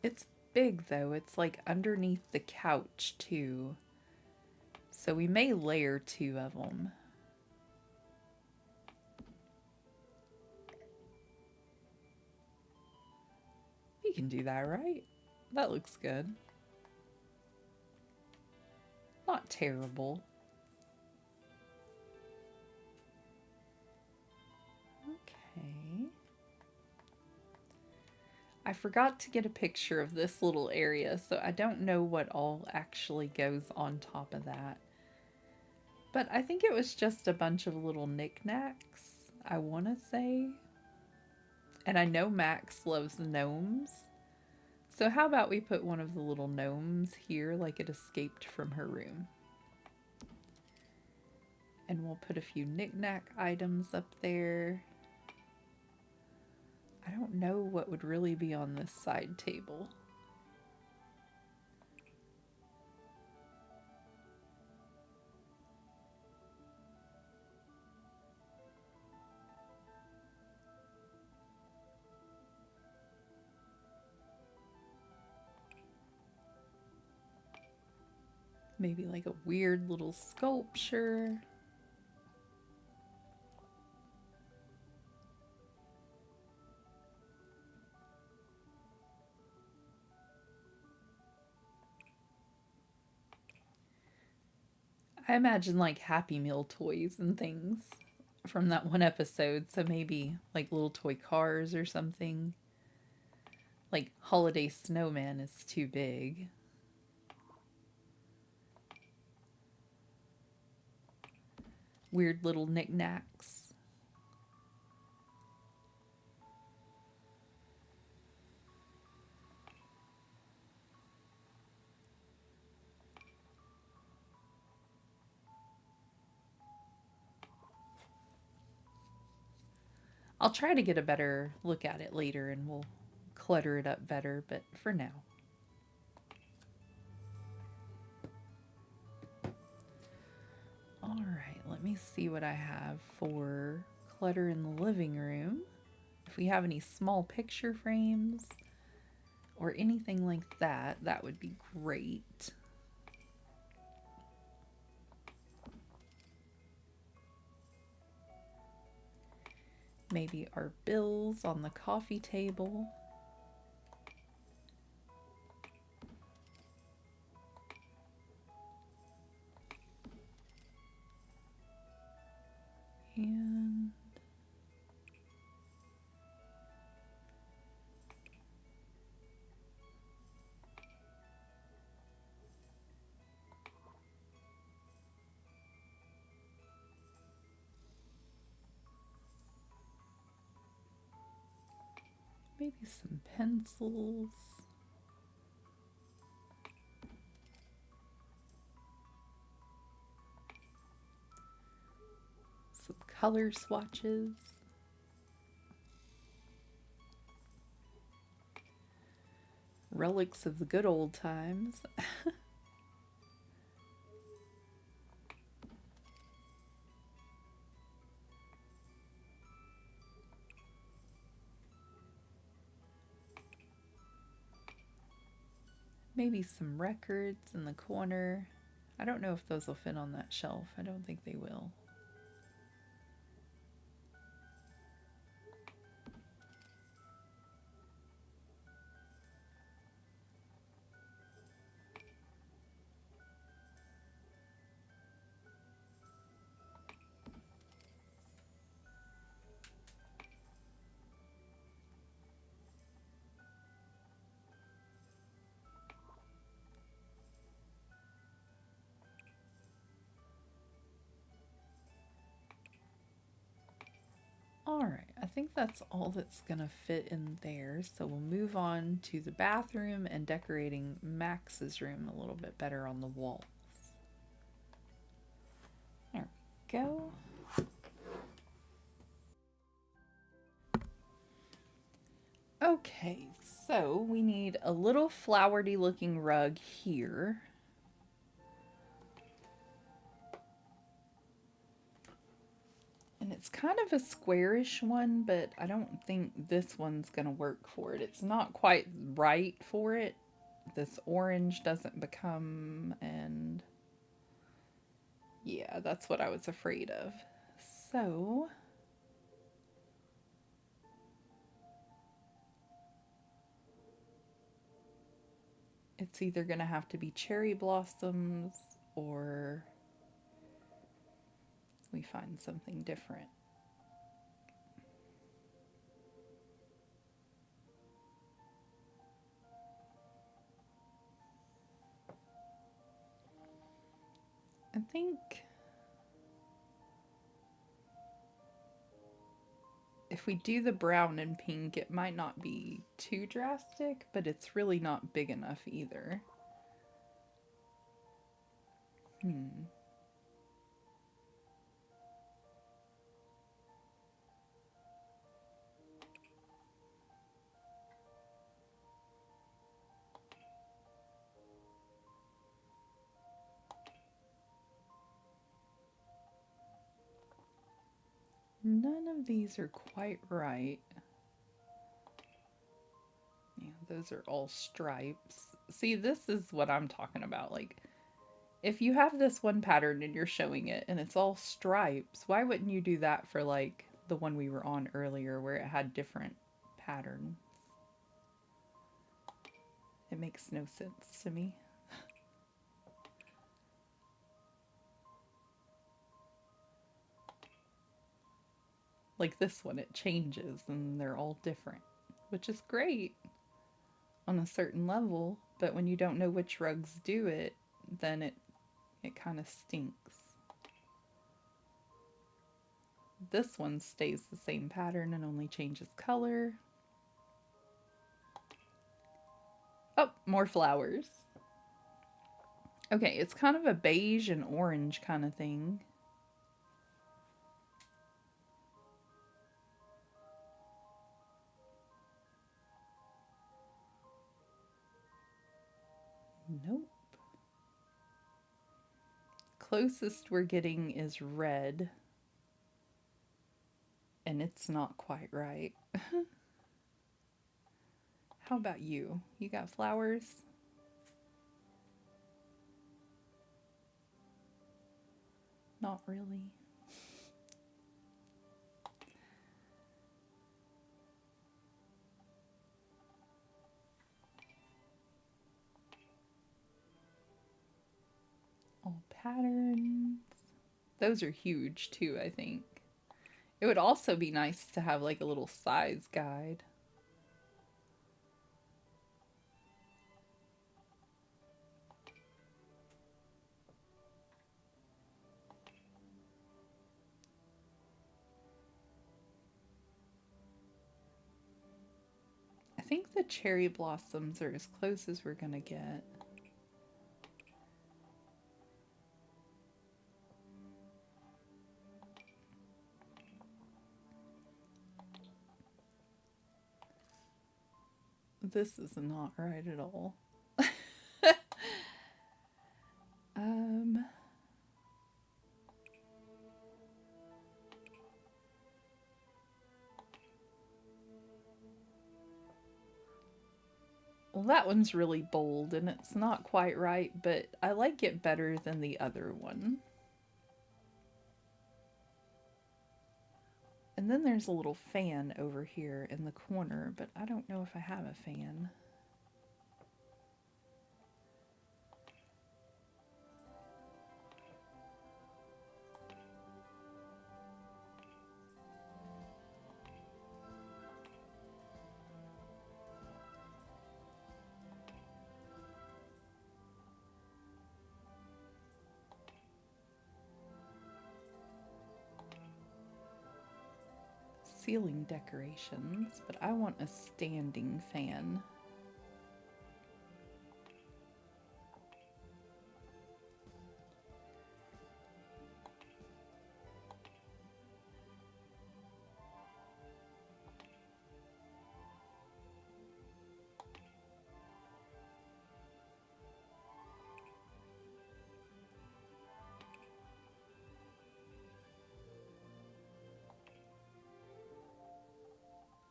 It's big though, it's like underneath the couch too, so we may layer two of them. You can do that, right? That looks good. Not terrible. Okay. I forgot to get a picture of this little area, so I don't know what all actually goes on top of that. But I think it was just a bunch of little knickknacks, I want to say. And I know Max loves gnomes. So how about we put one of the little gnomes here like it escaped from her room. And we'll put a few knickknack items up there. I don't know what would really be on this side table. Maybe like a weird little sculpture. I imagine like Happy Meal toys and things from that one episode. So maybe like little toy cars or something. Like Holiday Snowman is too big. Weird little knickknacks. I'll try to get a better look at it later and we'll clutter it up better, but for now. All right, let me see what I have for clutter in the living room. If we have any small picture frames or anything like that, that would be great. Maybe our bills on the coffee table. And maybe some pencils. Some color swatches. Relics of the good old times. Maybe some records in the corner. I don't know if those will fit on that shelf. I don't think they will. All right, I think that's all that's gonna fit in there. So we'll move on to the bathroom and decorating Max's room a little bit better on the walls. There we go. Okay, so we need a little flowery looking rug here. And it's kind of a squarish one, but I don't think this one's going to work for it. It's not quite right for it. This orange doesn't become, and yeah, that's what I was afraid of. So it's either going to have to be cherry blossoms or we find something different. I think if we do the brown and pink, it might not be too drastic, but it's really not big enough either. None of these are quite right. Yeah, those are all stripes. See, this is what I'm talking about. Like, If you have this one pattern and you're showing it and it's all stripes, why wouldn't you do that for like the one we were on earlier where it had different patterns? It makes no sense to me. Like this one, it changes and they're all different, which is great on a certain level, but when you don't know which rugs do it, then it kind of stinks. This one stays the same pattern and only changes color. Oh, more flowers. Okay, it's kind of a beige and orange kind of thing. Nope. Closest we're getting is red. And it's not quite right. How about you? You got flowers? Not really. All patterns. Those are huge too, I think. It would also be nice to have like a little size guide. I think the cherry blossoms are as close as we're gonna get. This is not right at all. um, well, that one's really bold and it's not quite right, but I like it better than the other one. And then there's a little fan over here in the corner, but I don't know if I have a fan. Ceiling decorations, but I want a standing fan.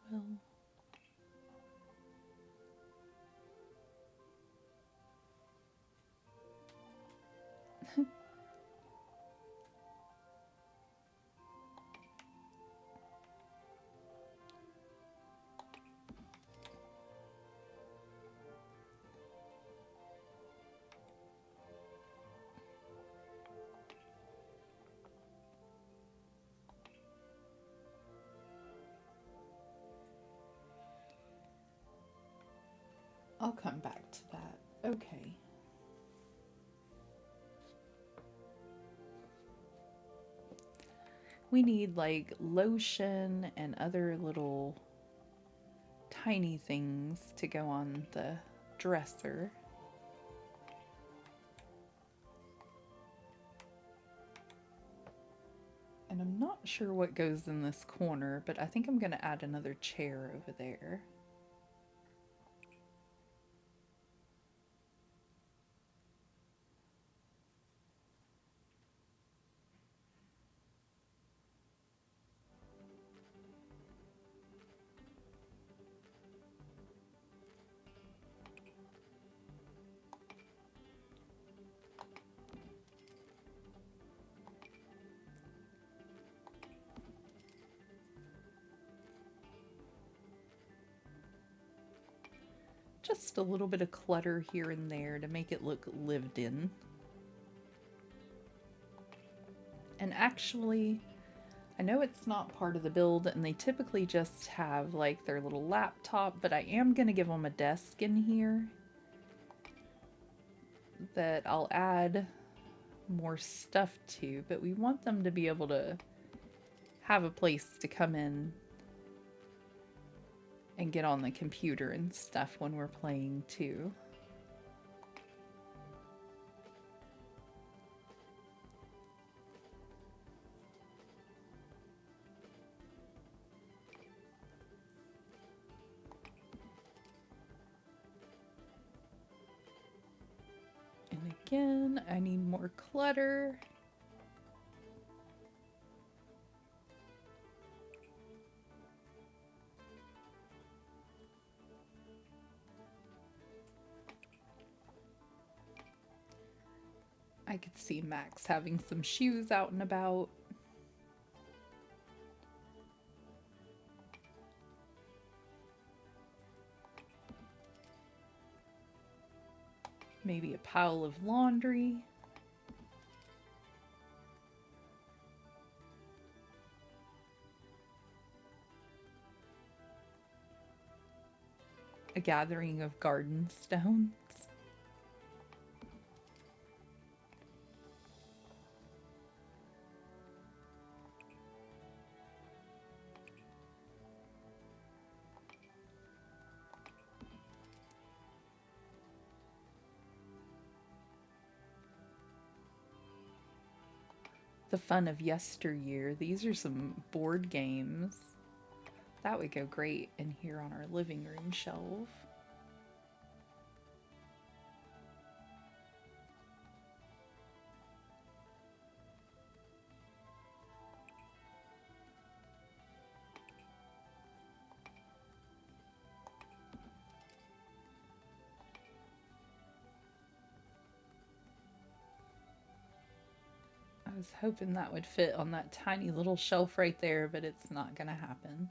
Well, I'll come back to that. Okay. We need like lotion and other little tiny things to go on the dresser. And I'm not sure what goes in this corner, but I think I'm going to add another chair over there. just a little bit of clutter here and there to make it look lived in. And actually, I know it's not part of the build and they typically just have like their little laptop, but I am going to give them a desk in here that I'll add more stuff to, but we want them to be able to have a place to come in and get on the computer and stuff when we're playing too. And again, I need more clutter. I could see Max having some shoes out and about. Maybe a pile of laundry. A gathering of garden stones. The fun of yesteryear. These are some board games. That would go great in here on our living room shelf. I was hoping that would fit on that tiny little shelf right there, but it's not gonna happen.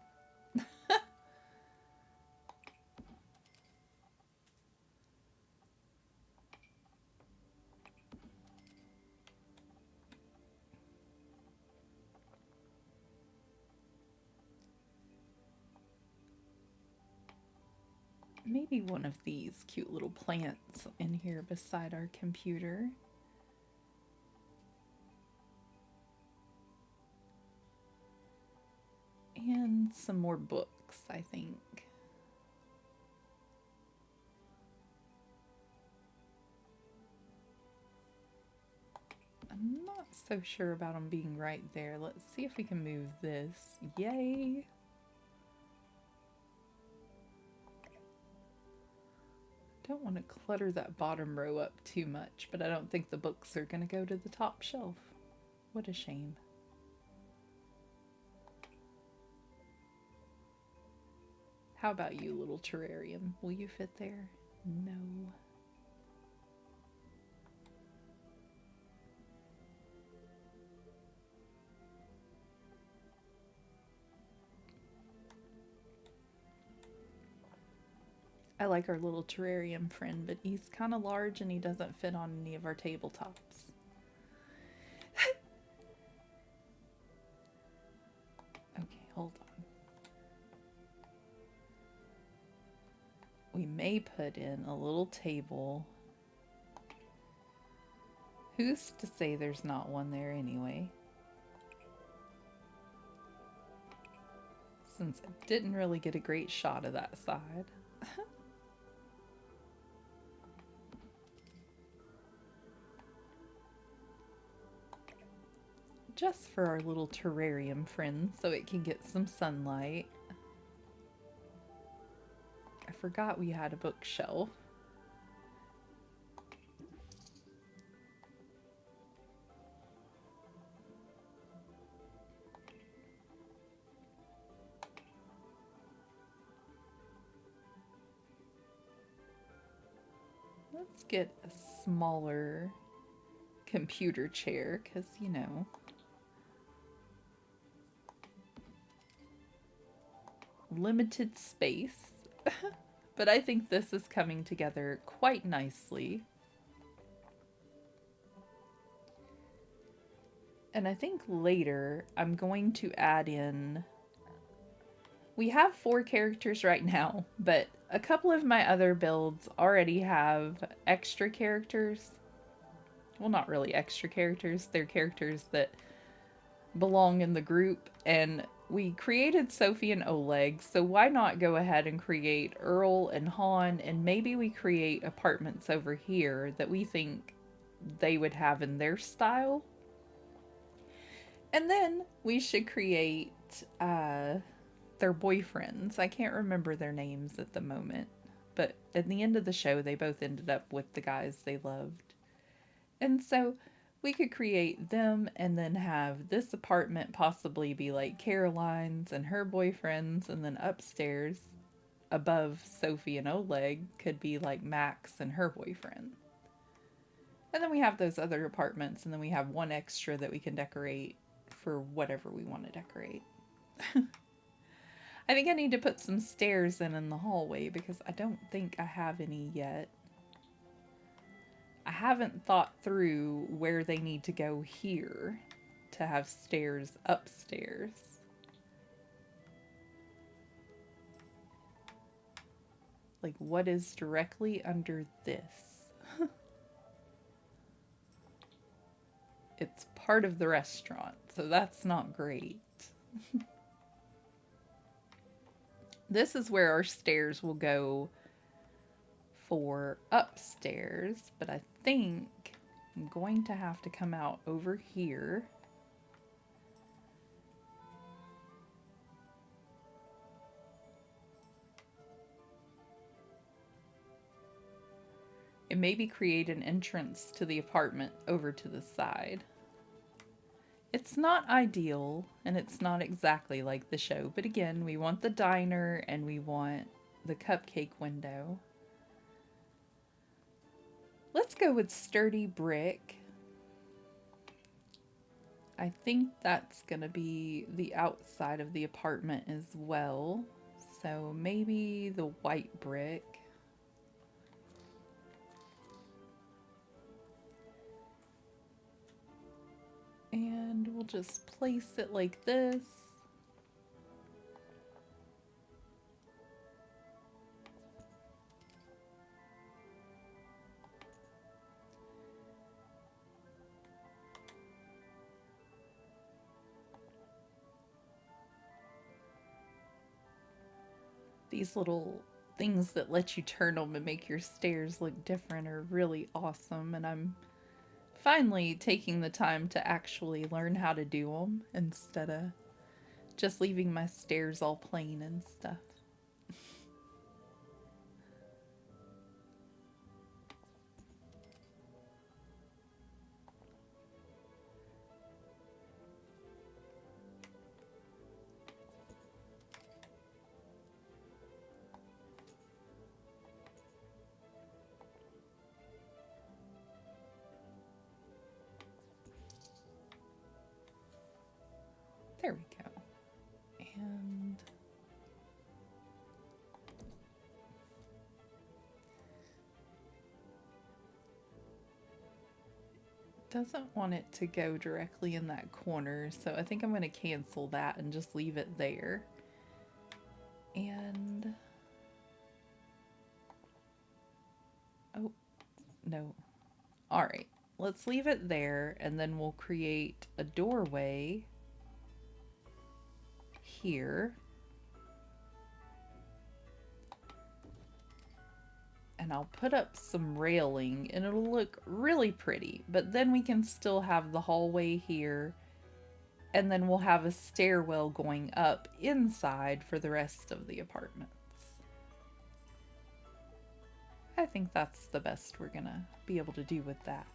Maybe one of these cute little plants in here beside our computer. And some more books, I think. I'm not so sure about them being right there. Let's see if we can move this. Yay! Don't want to clutter that bottom row up too much, but I don't think the books are going to go to the top shelf. What a shame. How about you, little terrarium? Will you fit there? No. I like our little terrarium friend, but he's kind of large and he doesn't fit on any of our tabletops. Okay, hold on. We may put in a little table. Who's to say there's not one there anyway? Since I didn't really get a great shot of that side. Just for our little terrarium friend so it can get some sunlight. I forgot we had a bookshelf. Let's get a smaller computer chair because, you know, limited space. But I think this is coming together quite nicely. And I think later I'm going to add in. We have 4 characters right now, but a couple of my other builds already have extra characters. Well, not really extra characters, they're characters that belong in the group, and we created Sophie and Oleg, so why not go ahead and create Earl and Han, and maybe we create apartments over here that we think they would have in their style. And then we should create their boyfriends. I can't remember their names at the moment, but at the end of the show, they both ended up with the guys they loved. And so we could create them and then have this apartment possibly be like Caroline's and her boyfriends, and then upstairs above Sophie and Oleg could be like Max and her boyfriend. And then we have those other apartments, and then we have one extra that we can decorate for whatever we want to decorate. I think I need to put some stairs in the hallway because I don't think I have any yet. I haven't thought through where they need to go here to have stairs upstairs. Like, what is directly under this? It's part of the restaurant, so that's not great. This is where our stairs will go for upstairs, but I think I'm going to have to come out over here. And maybe create an entrance to the apartment over to the side. It's not ideal, and it's not exactly like the show, but again, we want the diner and we want the cupcake window. Let's go with sturdy brick. I think that's gonna be the outside of the apartment as well. So maybe the white brick. And we'll just place it like this. These little things that let you turn them and make your stairs look different are really awesome, and I'm finally taking the time to actually learn how to do them instead of just leaving my stairs all plain and stuff. There we go. And doesn't want it to go directly in that corner, so I think I'm going to cancel that and just leave it there. And oh, no. All right, let's leave it there, and then we'll create a doorway here. And I'll put up some railing and it'll look really pretty, but then we can still have the hallway here, and then we'll have a stairwell going up inside for the rest of the apartments. I think that's the best we're gonna be able to do with that.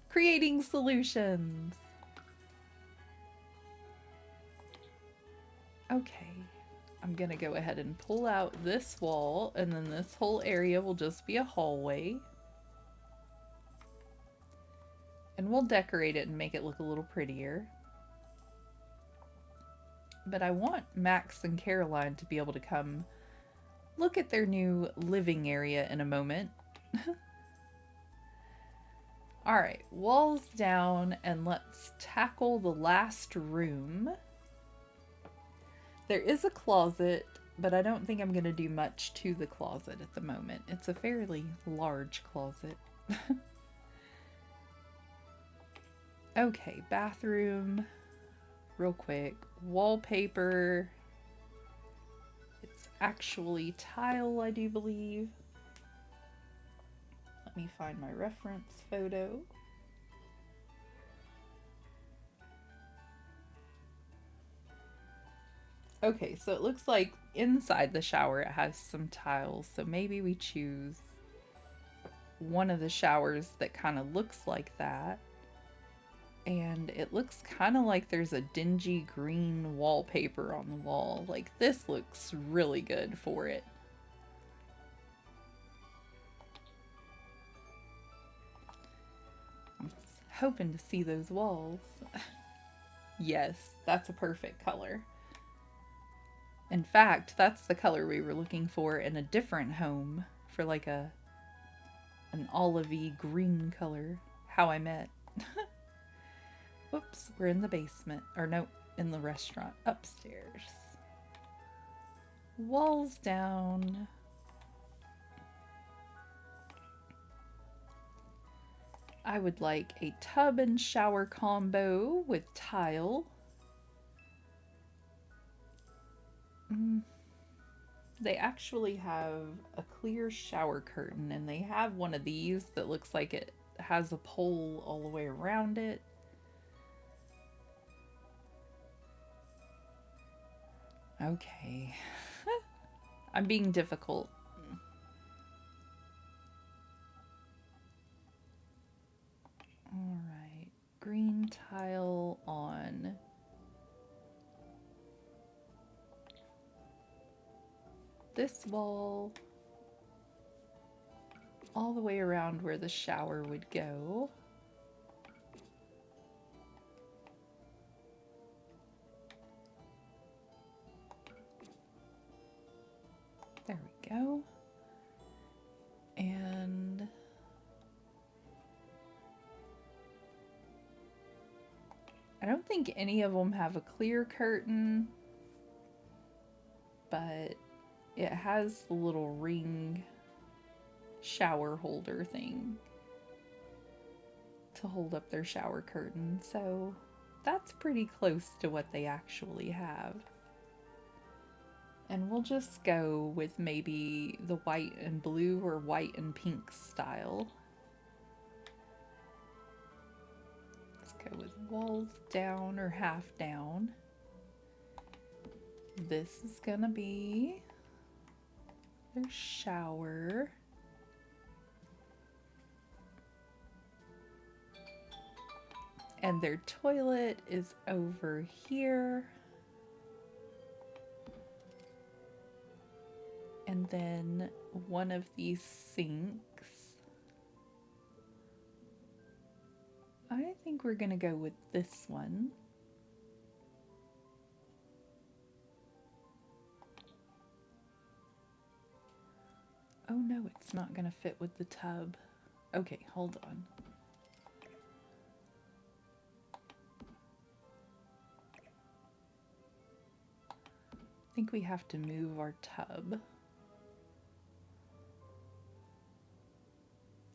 Creating solutions. Okay, I'm gonna go ahead and pull out this wall, and then this whole area will just be a hallway. And we'll decorate it and make it look a little prettier. But I want Max and Caroline to be able to come look at their new living area in a moment. Alright, walls down, and let's tackle the last room. There is a closet, but I don't think I'm going to do much to the closet at the moment. It's a fairly large closet. Okay, bathroom. Real quick. Wallpaper. It's actually tile, I do believe. Let me find my reference photo. Okay, so it looks like inside the shower it has some tiles, so maybe we choose one of the showers that kind of looks like that. And it looks kind of like there's a dingy green wallpaper on the wall. Like, this looks really good for it. I'm hoping to see those walls. Yes, that's a perfect color. In fact, that's the color we were looking for in a different home, for like an olivey green color. How I Met. Whoops, we're in the basement. Or no, in the restaurant. Upstairs. Walls down. I would like a tub and shower combo with tile. They actually have a clear shower curtain, and they have one of these that looks like it has a pole all the way around it. Okay. I'm being difficult. Alright. Green tile on this wall. All the way around where the shower would go. There we go. And I don't think any of them have a clear curtain, but it has the little ring shower holder thing to hold up their shower curtain, so that's pretty close to what they actually have. And we'll just go with maybe the white and blue or white and pink style. Let's go with walls down or half down. This is gonna be their shower. And their toilet is over here. And then one of these sinks. I think we're gonna go with this one. Oh no, it's not gonna fit with the tub. Okay, hold on. I think we have to move our tub.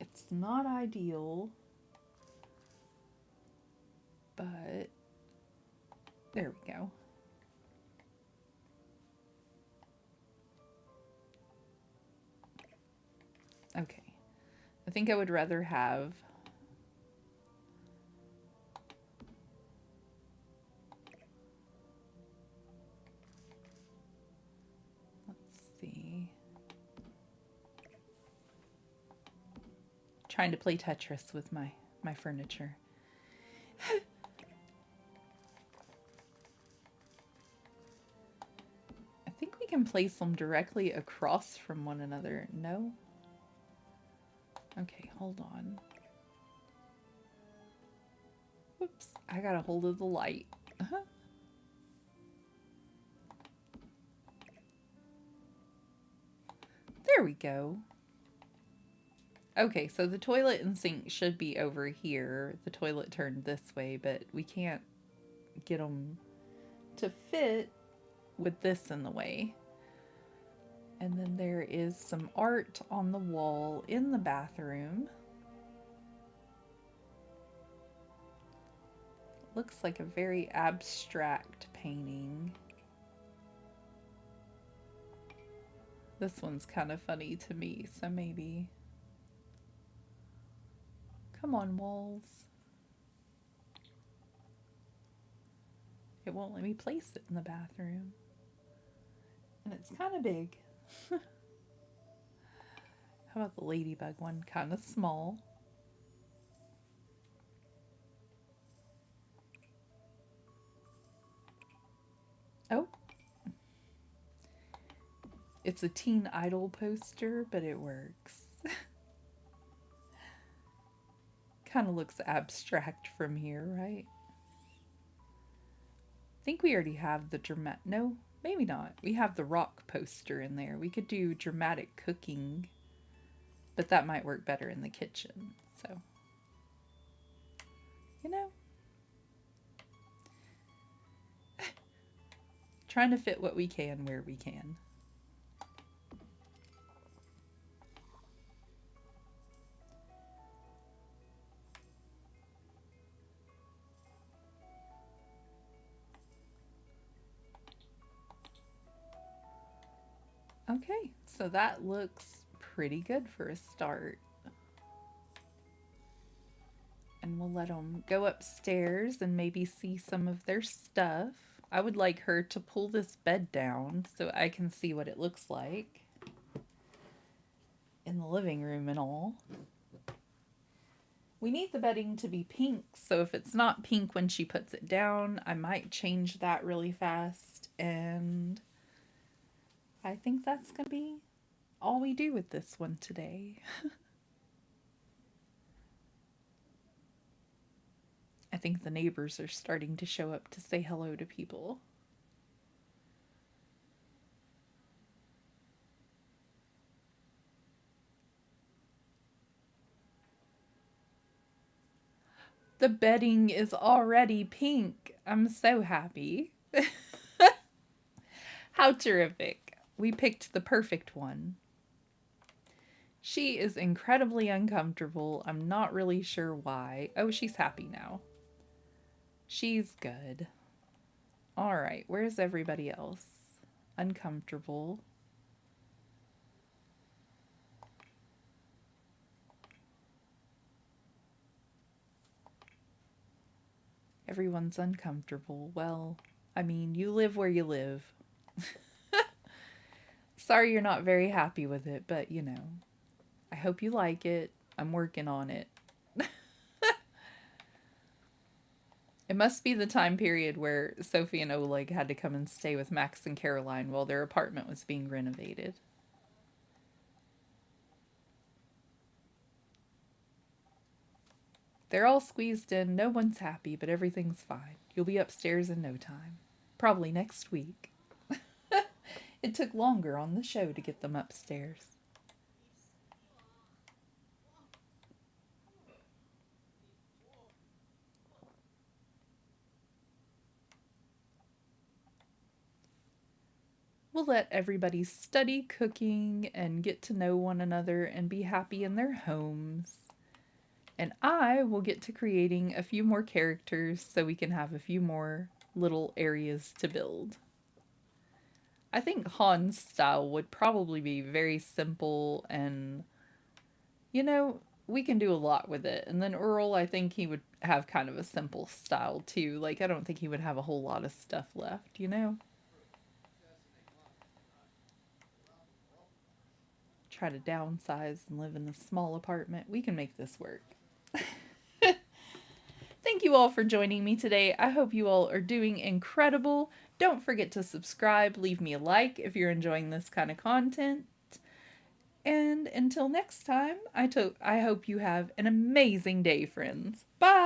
It's not ideal, but there we go. Okay, I think I would rather have trying to play Tetris with my furniture. I think we can place them directly across from one another. No? Okay, hold on. Whoops, I got a hold of the light. There we go. Okay, so the toilet and sink should be over here. The toilet turned this way, but we can't get them to fit with this in the way. And then there is some art on the wall in the bathroom. Looks like a very abstract painting. This one's kind of funny to me, so maybe. Come on, walls. It won't let me place it in the bathroom. And it's kind of big. How about the ladybug one? Kind of small. Oh. It's a Teen Idol poster, but it works. Kind of looks abstract from here, right? I think we already have the dramatic... No, maybe not. We have the rock poster in there. We could do dramatic cooking, but that might work better in the kitchen. So, you know. Trying to fit what we can where we can. Okay, so that looks pretty good for a start. And we'll let them go upstairs and maybe see some of their stuff. I would like her to pull this bed down so I can see what it looks like in the living room and all. We need the bedding to be pink, so if it's not pink when she puts it down, I might change that really fast, and I think that's going to be all we do with this one today. I think the neighbors are starting to show up to say hello to people. The bedding is already pink. I'm so happy. How terrific. We picked the perfect one. She is incredibly uncomfortable. I'm not really sure why. Oh, she's happy now. She's good. All right, where's everybody else? Uncomfortable. Everyone's uncomfortable. Well, I mean, you live where you live. Sorry you're not very happy with it, but you know, I hope you like it. I'm working on it. It must be the time period where Sophie and Oleg had to come and stay with Max and Caroline while their apartment was being renovated. They're all squeezed in. No one's happy, but everything's fine. You'll be upstairs in no time. Probably next week. It took longer on the show to get them upstairs. We'll let everybody study cooking and get to know one another and be happy in their homes. And I will get to creating a few more characters so we can have a few more little areas to build. I think Han's style would probably be very simple and, you know, we can do a lot with it. And then Earl, I think he would have kind of a simple style too. Like, I don't think he would have a whole lot of stuff left, you know? Try to downsize and live in a small apartment. We can make this work. Thank you all for joining me today. I hope you all are doing incredible. Don't forget to subscribe, leave me a like if you're enjoying this kind of content. And until next time, I hope you have an amazing day, friends. Bye!